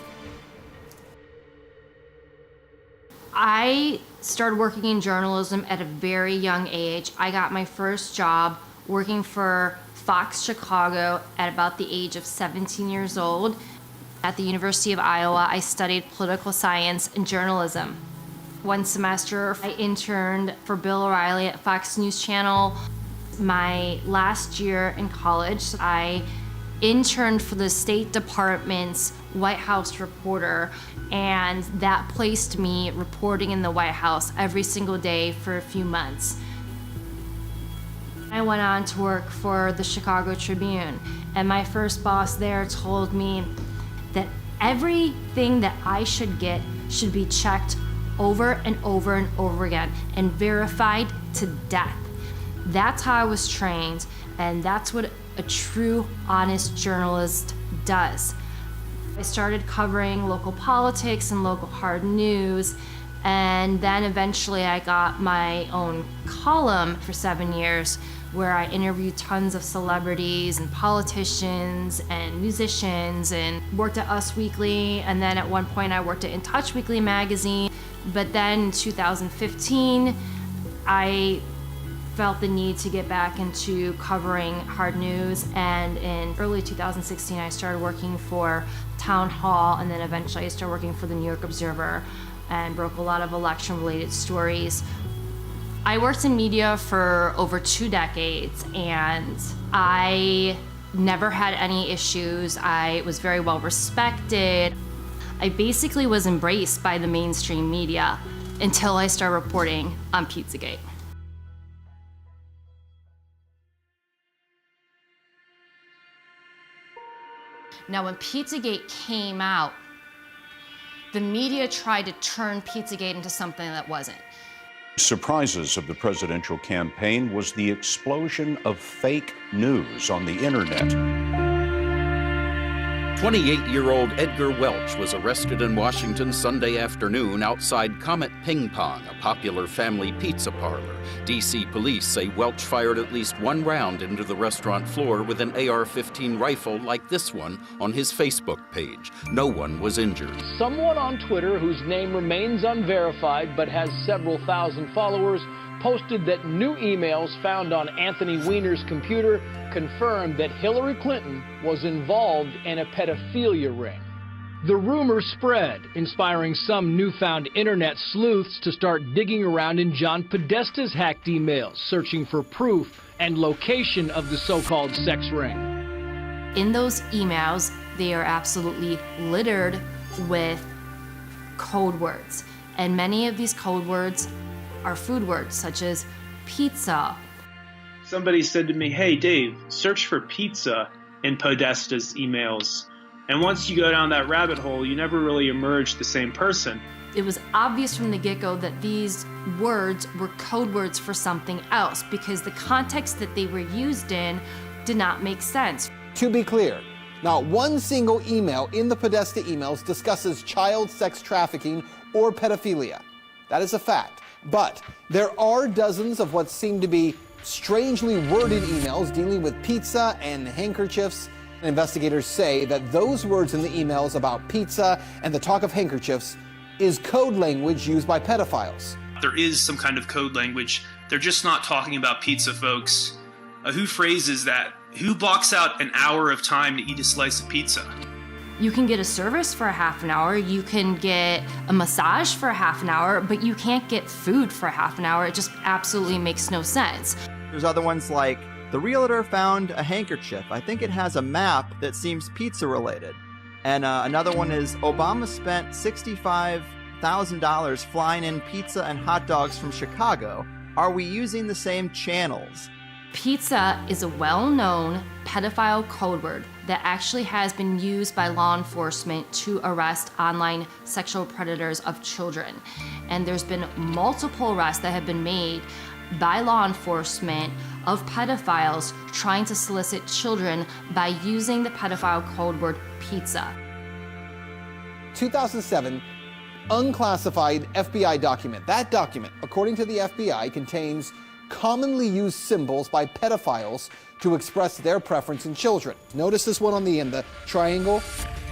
I started working in journalism at a very young age. I got my first job working for Fox Chicago at about the age of 17 years old. At the University of Iowa, I studied political science and journalism. One semester, I interned for Bill O'Reilly at Fox News Channel. My last year in college, I interned for the State Department's White House reporter, and that placed me reporting in the White House every single day for a few months. I went on to work for the Chicago Tribune, and my first boss there told me that everything that I should get should be checked over and over and over again and verified to death. That's how I was trained, and that's what a true, honest journalist does. I started covering local politics and local hard news, and then eventually I got my own column for 7 years where I interviewed tons of celebrities and politicians and musicians, and worked at Us Weekly, and then at one point I worked at In Touch Weekly magazine. But then in 2015, I felt the need to get back into covering hard news, and in early 2016 I started working for Town Hall, and then eventually I started working for the New York Observer and broke a lot of election-related stories. I worked in media for over 2 decades, and I never had any issues. I was very well respected. I basically was embraced by the mainstream media until I started reporting on Pizzagate. Now, when Pizzagate came out, the media tried to turn Pizzagate into something that wasn't. Surprises of the presidential campaign was the explosion of fake news on the internet. 28-year-old Edgar Welch was arrested in Washington Sunday afternoon outside Comet Ping Pong, a popular family pizza parlor. D.C. police say Welch fired at least one round into the restaurant floor with an AR-15 rifle like this one on his Facebook page. No one was injured. Someone on Twitter, whose name remains unverified but has several thousand followers, posted that new emails found on Anthony Weiner's computer confirmed that Hillary Clinton was involved in a pedophilia ring. The rumor spread, inspiring some newfound internet sleuths to start digging around in John Podesta's hacked emails, searching for proof and location of the so-called sex ring. In those emails, they are absolutely littered with code words, and many of these code words are food words such as pizza. Somebody said to me, "Hey Dave, search for pizza in Podesta's emails. And once you go down that rabbit hole, you never really emerge the same person." It was obvious from the get-go that these words were code words for something else because the context that they were used in did not make sense. To be clear, not one single email in the Podesta emails discusses child sex trafficking or pedophilia. That is a fact. But there are dozens of what seem to be strangely worded emails dealing with pizza and handkerchiefs. Investigators say that those words in the emails about pizza and the talk of handkerchiefs is code language used by pedophiles. There is some kind of code language. They're just not talking about pizza, folks. Who phrases that? Who blocks out an hour of time to eat a slice of pizza? You can get a service for a half an hour, you can get a massage for a half an hour, but you can't get food for a half an hour. It just absolutely makes no sense. There's other ones like, the realtor found a handkerchief. I think it has a map that seems pizza related. And another one is, Obama spent $65,000 flying in pizza and hot dogs from Chicago. Are we using the same channels? Pizza is a well-known pedophile code word that actually has been used by law enforcement to arrest online sexual predators of children. And there's been multiple arrests that have been made by law enforcement of pedophiles trying to solicit children by using the pedophile code word pizza. 2007, unclassified FBI document. That document, according to the FBI, contains commonly used symbols by pedophiles to express their preference in children. Notice this one on the end, the triangle.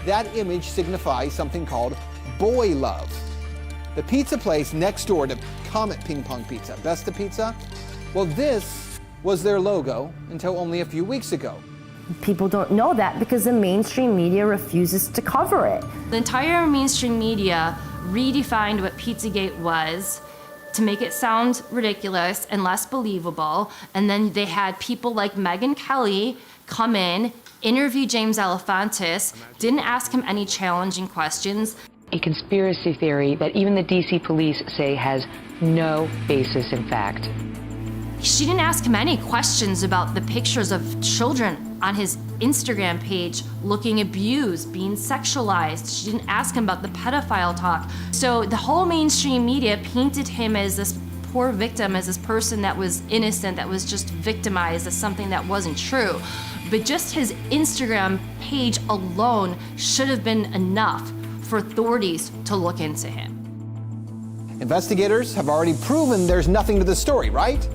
That image signifies something called boy love. The pizza place next door to Comet Ping Pong Pizza, Besta Pizza, well, this was their logo until only a few weeks ago. People don't know that because the mainstream media refuses to cover it. The entire mainstream media redefined what Pizzagate was to make it sound ridiculous and less believable. And then they had people like Megyn Kelly come in, interview James Alefantis, didn't ask him any challenging questions. A conspiracy theory that even the DC police say has no basis in fact. She didn't ask him any questions about the pictures of children on his Instagram page looking abused, being sexualized. She didn't ask him about the pedophile talk. So the whole mainstream media painted him as this poor victim, as this person that was innocent, that was just victimized, as something that wasn't true. But just his Instagram page alone should have been enough for authorities to look into him. Investigators have already proven there's nothing to the story, right?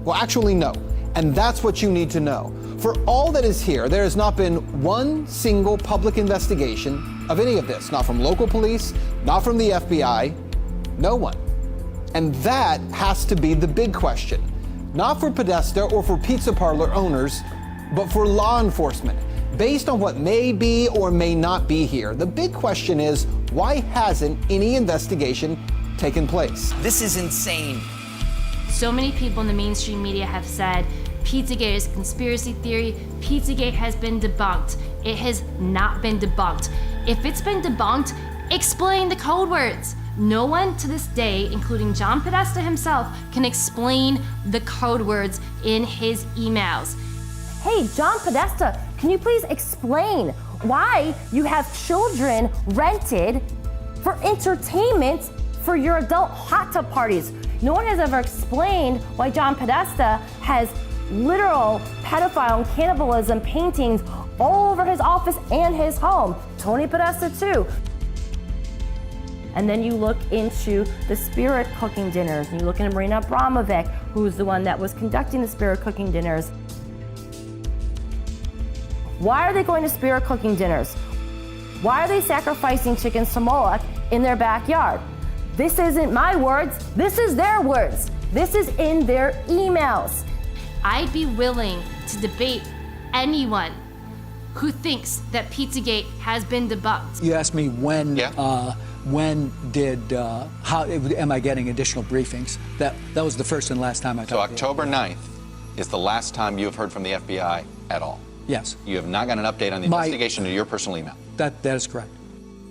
Well, actually, no. And that's what you need to know. For all that is here, there has not been one single public investigation of any of this. Not from local police, not from the FBI, no one. And that has to be the big question. Not for Podesta or for pizza parlor owners, but for law enforcement. Based on what may be or may not be here, the big question is, why hasn't any investigation taken place? This is insane. So many people in the mainstream media have said, Pizzagate is a conspiracy theory. Pizzagate has been debunked. It has not been debunked. If it's been debunked, Explain the code words. No one to this day, including John Podesta himself, can explain the code words in his emails. Hey, John Podesta, can you please explain why you have children rented for entertainment for your adult hot tub parties? No one has ever explained why John Podesta has literal pedophile and cannibalism paintings all over his office and his home. Tony Podesta too. And then you look into the Spirit cooking dinners, and you look into Marina Abramovic, who's the one that was conducting the Spirit cooking dinners. Why are they going to Spirit cooking dinners? Why are they sacrificing chickens to Moloch in their backyard? This isn't my words, this is their words. This is in their emails. I'd be willing to debate anyone who thinks that Pizzagate has been debunked. You asked me when how am I getting additional briefings? That was the first and last time I talked. So October 9th is the last time you have heard from the FBI at all? Yes. You have not got an update on the investigation to your personal email? That is correct.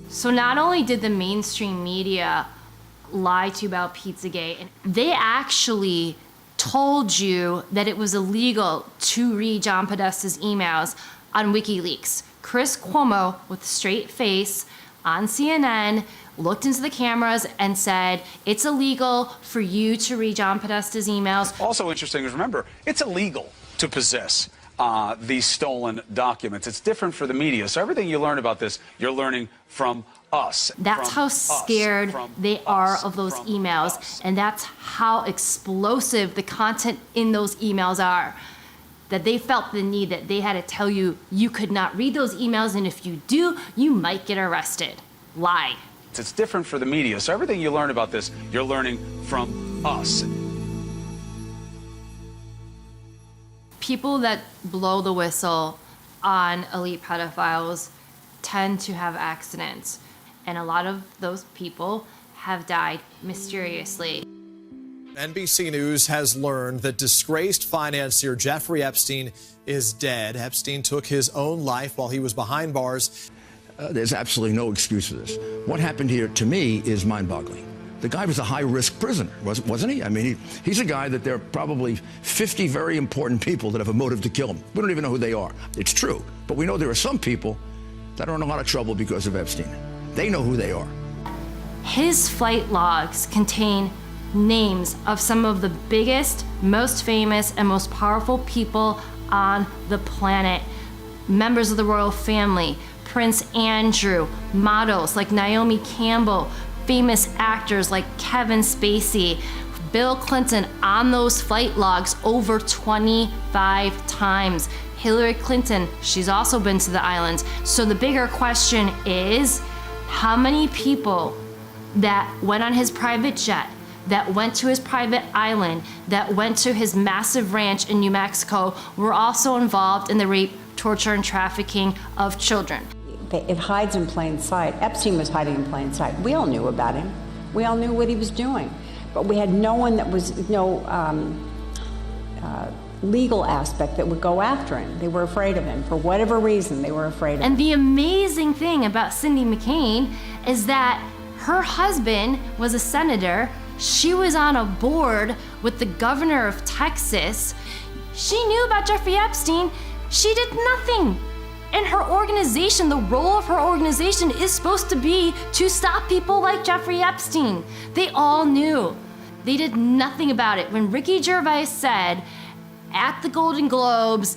So not only did the mainstream media lie to you about Pizzagate, they actually told you that it was illegal to read John Podesta's emails on WikiLeaks. Chris Cuomo, with a straight face on CNN, looked into the cameras and said, it's illegal for you to read John Podesta's emails. Also interesting is, remember, it's illegal to possess these stolen documents. It's different for the media. So everything you learn about this, you're learning from us. That's how scared they are of those emails. And that's how explosive the content in those emails are. That they felt the need that they had to tell you, you could not read those emails, and if you do, you might get arrested. Lie. It's different for the media. So everything you learn about this, you're learning from us. People that blow the whistle on elite pedophiles tend to have accidents, and a lot of those people have died mysteriously. NBC News has learned that disgraced financier Jeffrey Epstein is dead. Epstein took his own life while he was behind bars. There's absolutely no excuse for this. What happened here, to me, is mind-boggling. The guy was a high-risk prisoner, wasn't he? I mean, he's a guy that there are probably 50 very important people that have a motive to kill him. We don't even know who they are. It's true. But we know there are some people that are in a lot of trouble because of Epstein. They know who they are. His flight logs contain names of some of the biggest, most famous, and most powerful people on the planet. Members of the royal family, Prince Andrew, models like Naomi Campbell, famous actors like Kevin Spacey, Bill Clinton on those flight logs over 25 times. Hillary Clinton, she's also been to the islands. So the bigger question is, how many people that went on his private jet, that went to his private island, that went to his massive ranch in New Mexico, were also involved in the rape, torture, and trafficking of children? It hides in plain sight. Epstein was hiding in plain sight. We all knew about him. We all knew what he was doing. But we had no one that was, legal aspect that would go after him. They were afraid of him. For whatever reason, they were afraid of him. And the amazing thing about Cindy McCain is that her husband was a senator. She was on a board with the governor of Texas. She knew about Jeffrey Epstein. She did nothing. And her organization, the role of her organization is supposed to be to stop people like Jeffrey Epstein. They all knew. They did nothing about it. When Ricky Gervais said at the Golden Globes,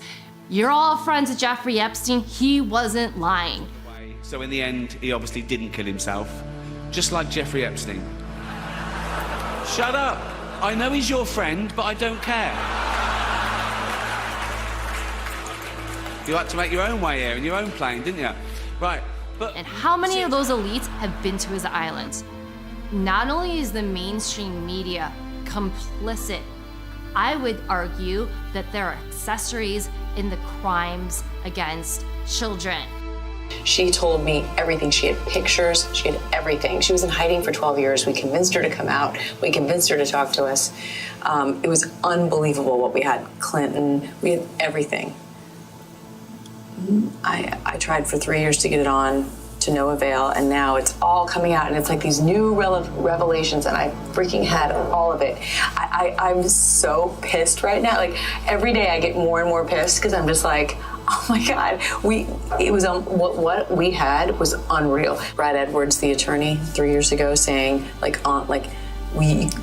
you're all friends with Jeffrey Epstein, he wasn't lying. So in the end, he obviously didn't kill himself, just like Jeffrey Epstein. Shut up. I know he's your friend, but I don't care. You like to make your own way here in your own plane, didn't you? Right, but... And how many of those elites have been to his islands? Not only is the mainstream media complicit, I would argue that there are accessories in the crimes against children. She told me everything. She had pictures, she had everything. She was in hiding for 12 years. We convinced her to come out. We convinced her to talk to us. It was unbelievable what we had. Clinton, we had everything. I tried for 3 years to get it on to no avail, and now it's all coming out, and it's like these new revelations, and I freaking had all of it. I'm so pissed right now. Like, every day I get more and more pissed because I'm just like, oh my God, what we had was unreal. Brad Edwards, the attorney, 3 years ago, saying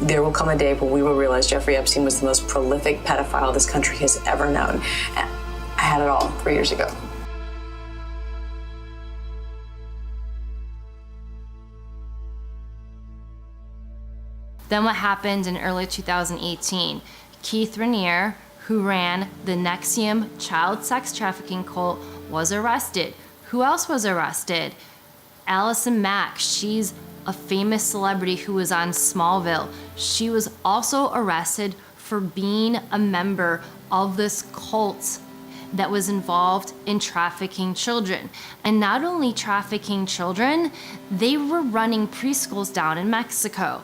there will come a day when we will realize Jeffrey Epstein was the most prolific pedophile this country has ever known. And I had it all 3 years ago. Then what happened in early 2018? Keith Raniere, who ran the NXIVM child sex trafficking cult, was arrested. Who else was arrested? Allison Mack. She's a famous celebrity who was on Smallville. She was also arrested for being a member of this cult that was involved in trafficking children. And not only trafficking children, they were running preschools down in Mexico.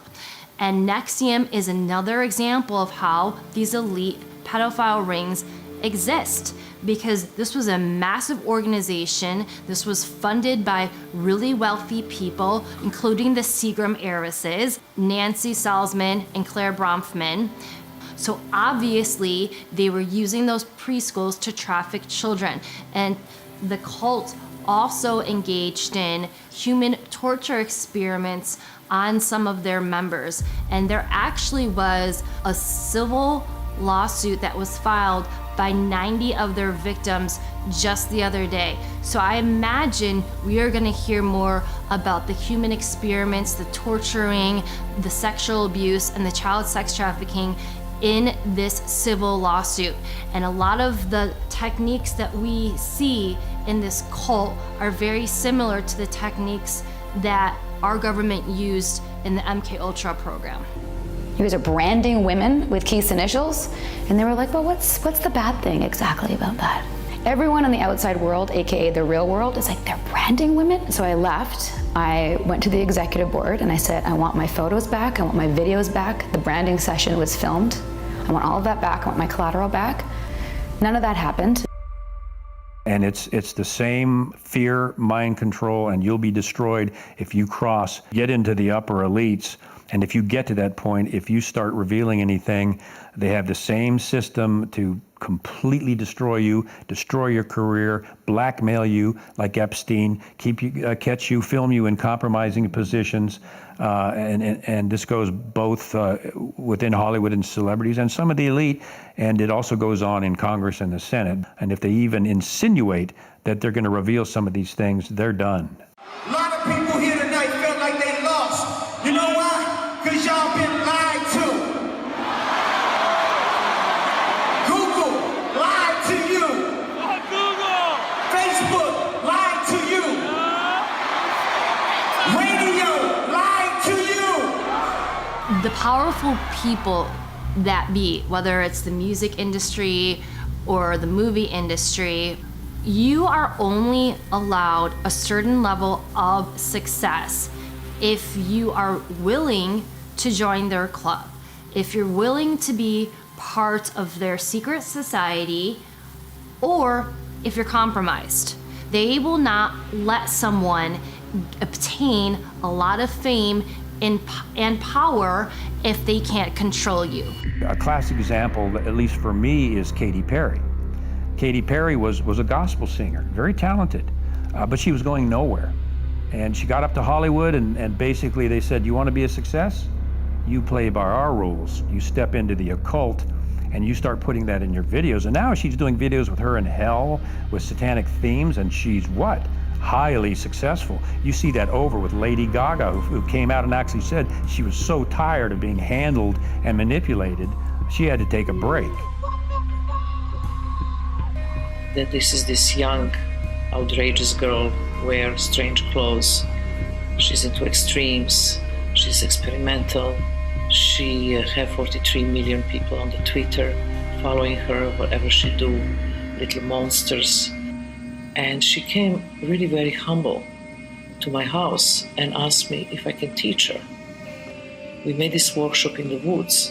And NXIVM is another example of how these elite pedophile rings exist, because this was a massive organization. This was funded by really wealthy people, including the Seagram heiresses, Nancy Salzman and Claire Bronfman. So obviously they were using those preschools to traffic children. And the cult also engaged in human torture experiments on some of their members. And there actually was a civil lawsuit that was filed by 90 of their victims just the other day. So I imagine we are gonna hear more about the human experiments, the torturing, the sexual abuse, and the child sex trafficking in this civil lawsuit. And a lot of the techniques that we see in this cult are very similar to the techniques that our government used in the MKUltra program. You guys are branding women with Keith's initials? And they were like, well, what's the bad thing exactly about that? Everyone in the outside world, AKA the real world, is like, they're branding women? So I left, I went to the executive board and I said, I want my photos back, I want my videos back, the branding session was filmed, I want all of that back, I want my collateral back. None of that happened. And it's the same fear, mind control, and you'll be destroyed if you get into the upper elites. And if you get to that point, if you start revealing anything, they have the same system to completely destroy you, destroy your career, blackmail you like Epstein, catch you, film you in compromising positions. And this goes both within Hollywood and celebrities and some of the elite, and it also goes on in Congress and the Senate. And if they even insinuate that they're going to reveal some of these things, they're done. A lot of people here tonight felt like they lost. You know why? Because y'all been lied to. Google lied to you. Google. Facebook lied to you. Radio lied to you. The powerful people that be, whether it's the music industry or the movie industry, you are only allowed a certain level of success if you are willing to join their club, if you're willing to be part of their secret society, or if you're compromised. They will not let someone obtain a lot of fame and power if they can't control you. A classic example, at least for me, is Katy Perry. Katy Perry was a gospel singer, very talented, but she was going nowhere. And she got up to Hollywood and basically they said, you want to be a success? You play by our rules. You step into the occult and you start putting that in your videos. And now she's doing videos with her in hell with satanic themes, and she's what? Highly successful. You see that over with Lady Gaga, who came out and actually said she was so tired of being handled and manipulated, she had to take a break. That this is this young, outrageous girl, wears strange clothes. She's into extremes. She's experimental. She have 43 million people on the Twitter following her, whatever she do, little monsters. And she came really very humble to my house and asked me if I can teach her. We made this workshop in the woods,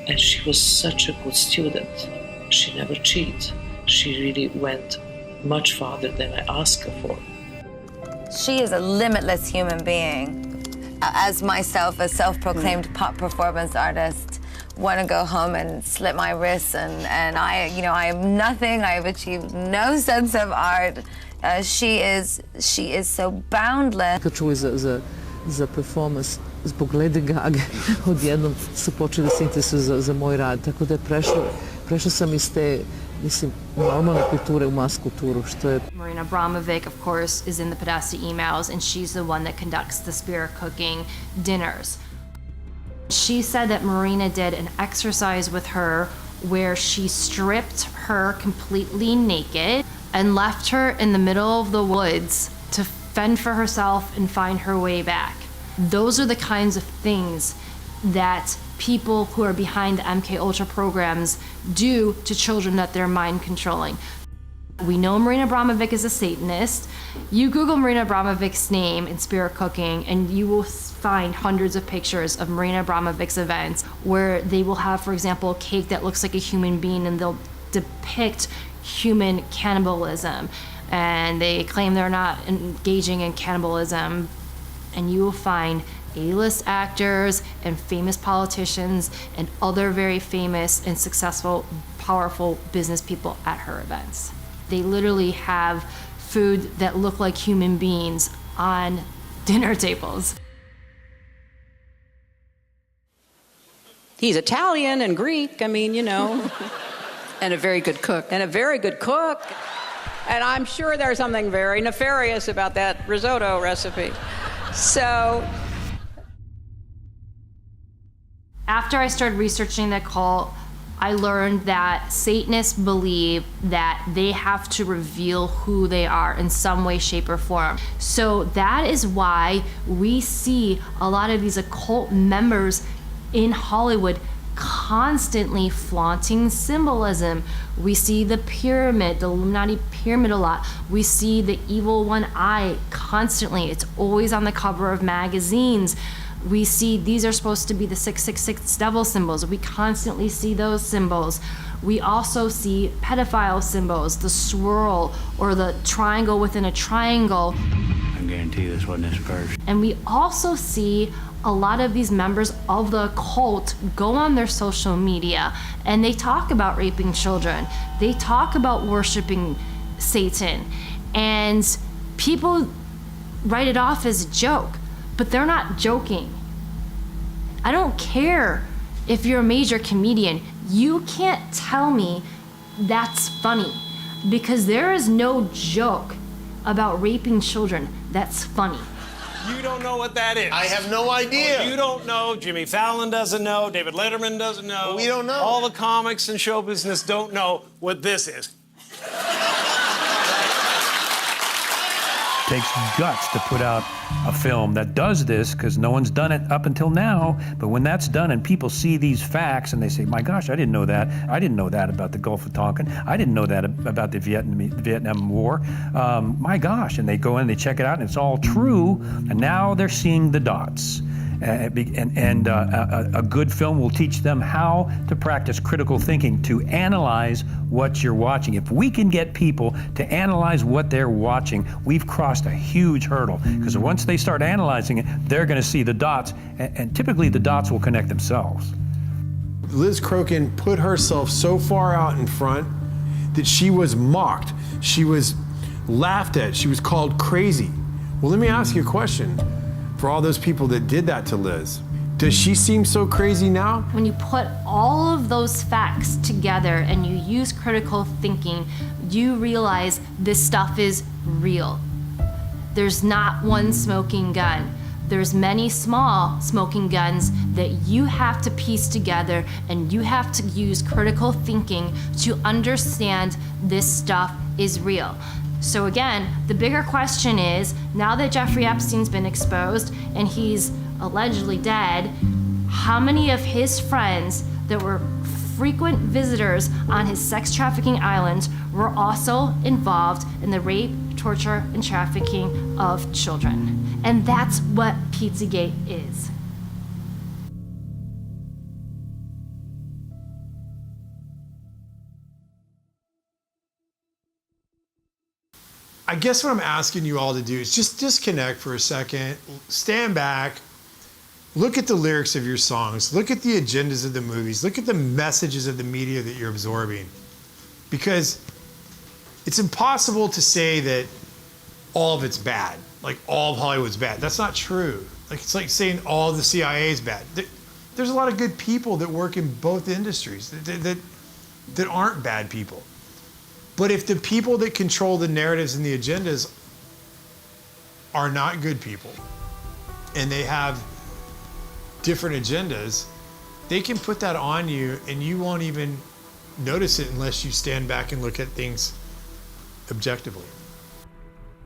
and she was such a good student. She never cheated. She really went much farther than I asked her for. She is a limitless human being. As myself, a self-proclaimed pop performance artist, want to go home and slit my wrists, and I am nothing. I have achieved no sense of art. She is so boundless. Čuli za performance zbog Lady Gaga, odjednom su počeli da se interesuju za moj rad, tako da je prešla sam iz te, mislim, normalne kulture u mas kulturu, što je... Marina Abramovic, of course, is in the Podesta emails, and she's the one that conducts the Spirit Cooking dinners. She said that Marina did an exercise with her where she stripped her completely naked and left her in the middle of the woods to fend for herself and find her way back. Those are the kinds of things that people who are behind the MK Ultra programs do to children that they're mind controlling. We know Marina Abramovic is a Satanist. You Google Marina Abramovic's name in Spirit Cooking and you will find hundreds of pictures of Marina Abramovic's events where they will have, for example, a cake that looks like a human being and they'll depict human cannibalism. And they claim they're not engaging in cannibalism. And you will find A-list actors and famous politicians and other very famous and successful, powerful business people at her events. They literally have food that look like human beings on dinner tables. He's Italian and Greek, I mean, you know. And a very good cook. And a very good cook. And I'm sure there's something very nefarious about that risotto recipe. So... After I started researching the cult, I learned that Satanists believe that they have to reveal who they are in some way, shape, or form. So that is why we see a lot of these occult members in Hollywood constantly flaunting symbolism. We see the pyramid, the Illuminati pyramid a lot. We see the evil one eye constantly. It's always on the cover of magazines. We see these are supposed to be the 666 devil symbols. We constantly see those symbols. We also see pedophile symbols, the swirl or the triangle within a triangle. I guarantee this wasn't his first. And we also see a lot of these members of the cult go on their social media and they talk about raping children. They talk about worshiping Satan. And people write it off as a joke, but they're not joking. I don't care if you're a major comedian. You can't tell me that's funny because there is no joke about raping children that's funny. You don't know what that is. I have no idea. You don't know. Jimmy Fallon doesn't know. David Letterman doesn't know. We don't know. All the comics and show business don't know what this is. Takes guts to put out a film that does this because no one's done it up until now. But when that's done and people see these facts and they say, my gosh, I didn't know that. I didn't know that about the Gulf of Tonkin. I didn't know that about the Vietnam War. My gosh. And they go in and they check it out and it's all true. And now they're seeing the dots. And a good film will teach them how to practice critical thinking, to analyze what you're watching. If we can get people to analyze what they're watching, we've crossed a huge hurdle. Because once they start analyzing it, they're going to see the dots, and typically the dots will connect themselves. Liz Crokin put herself so far out in front that she was mocked. She was laughed at. She was called crazy. Well, let me ask you a question. For all those people that did that to Liz, does she seem so crazy now? When you put all of those facts together and you use critical thinking, you realize this stuff is real. There's not one smoking gun. There's many small smoking guns that you have to piece together, and you have to use critical thinking to understand this stuff is real. So again, the bigger question is, now that Jeffrey Epstein's been exposed and he's allegedly dead, how many of his friends that were frequent visitors on his sex trafficking island were also involved in the rape, torture, and trafficking of children? And that's what Pizzagate is. I guess what I'm asking you all to do is just disconnect for a second, stand back, look at the lyrics of your songs, look at the agendas of the movies, look at the messages of the media that you're absorbing. Because it's impossible to say that all of it's bad, like all of Hollywood's bad. That's not true. Like it's like saying all of the CIA is bad. There's a lot of good people that work in both industries that aren't bad people. But if the people that control the narratives and the agendas are not good people, and they have different agendas, they can put that on you and you won't even notice it unless you stand back and look at things objectively.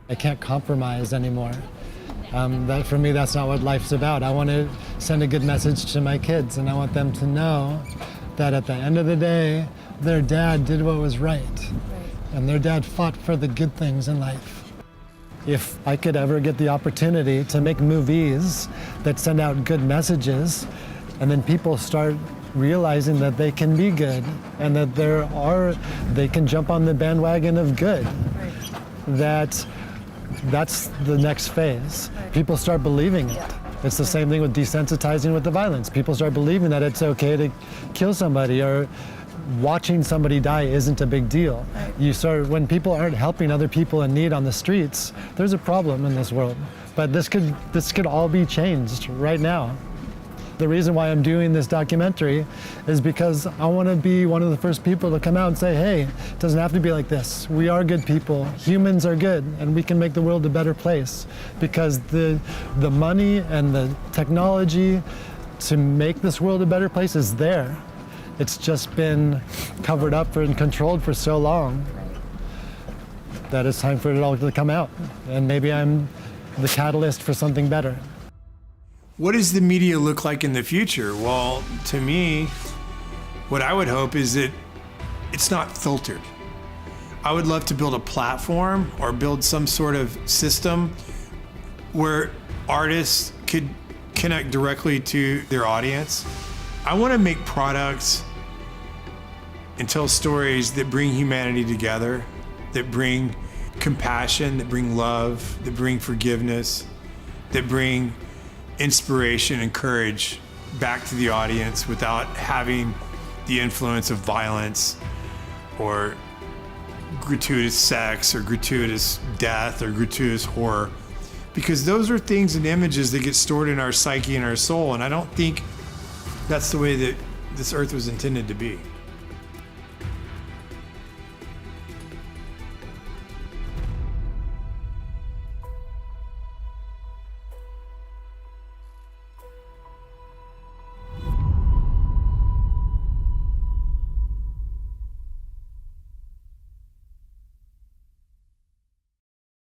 I can't compromise anymore. That for me, that's not what life's about. I want to send a good message to my kids, and I want them to know that at the end of the day, their dad did what was right. And their dad fought for the good things in life. If I could ever get the opportunity to make movies that send out good messages, and then people start realizing that they can be good and that they can jump on the bandwagon of good, that's the next phase. People start believing it. It's the same thing with desensitizing with the violence. People start believing that it's okay to kill somebody, or watching somebody die isn't a big deal. When people aren't helping other people in need on the streets, there's a problem in this world. But this could all be changed right now. The reason why I'm doing this documentary is because I want to be one of the first people to come out and say, hey, it doesn't have to be like this. We are good people. Humans are good, and we can make the world a better place. Because the money and the technology to make this world a better place is there. It's just been covered up and controlled for so long that it's time for it all to come out. And maybe I'm the catalyst for something better. What does the media look like in the future? Well, to me, what I would hope is that it's not filtered. I would love to build a platform or build some sort of system where artists could connect directly to their audience. I want to make products and tell stories that bring humanity together, that bring compassion, that bring love, that bring forgiveness, that bring inspiration and courage back to the audience without having the influence of violence or gratuitous sex or gratuitous death or gratuitous horror. Because those are things and images that get stored in our psyche and our soul, and I don't think that's the way that this earth was intended to be.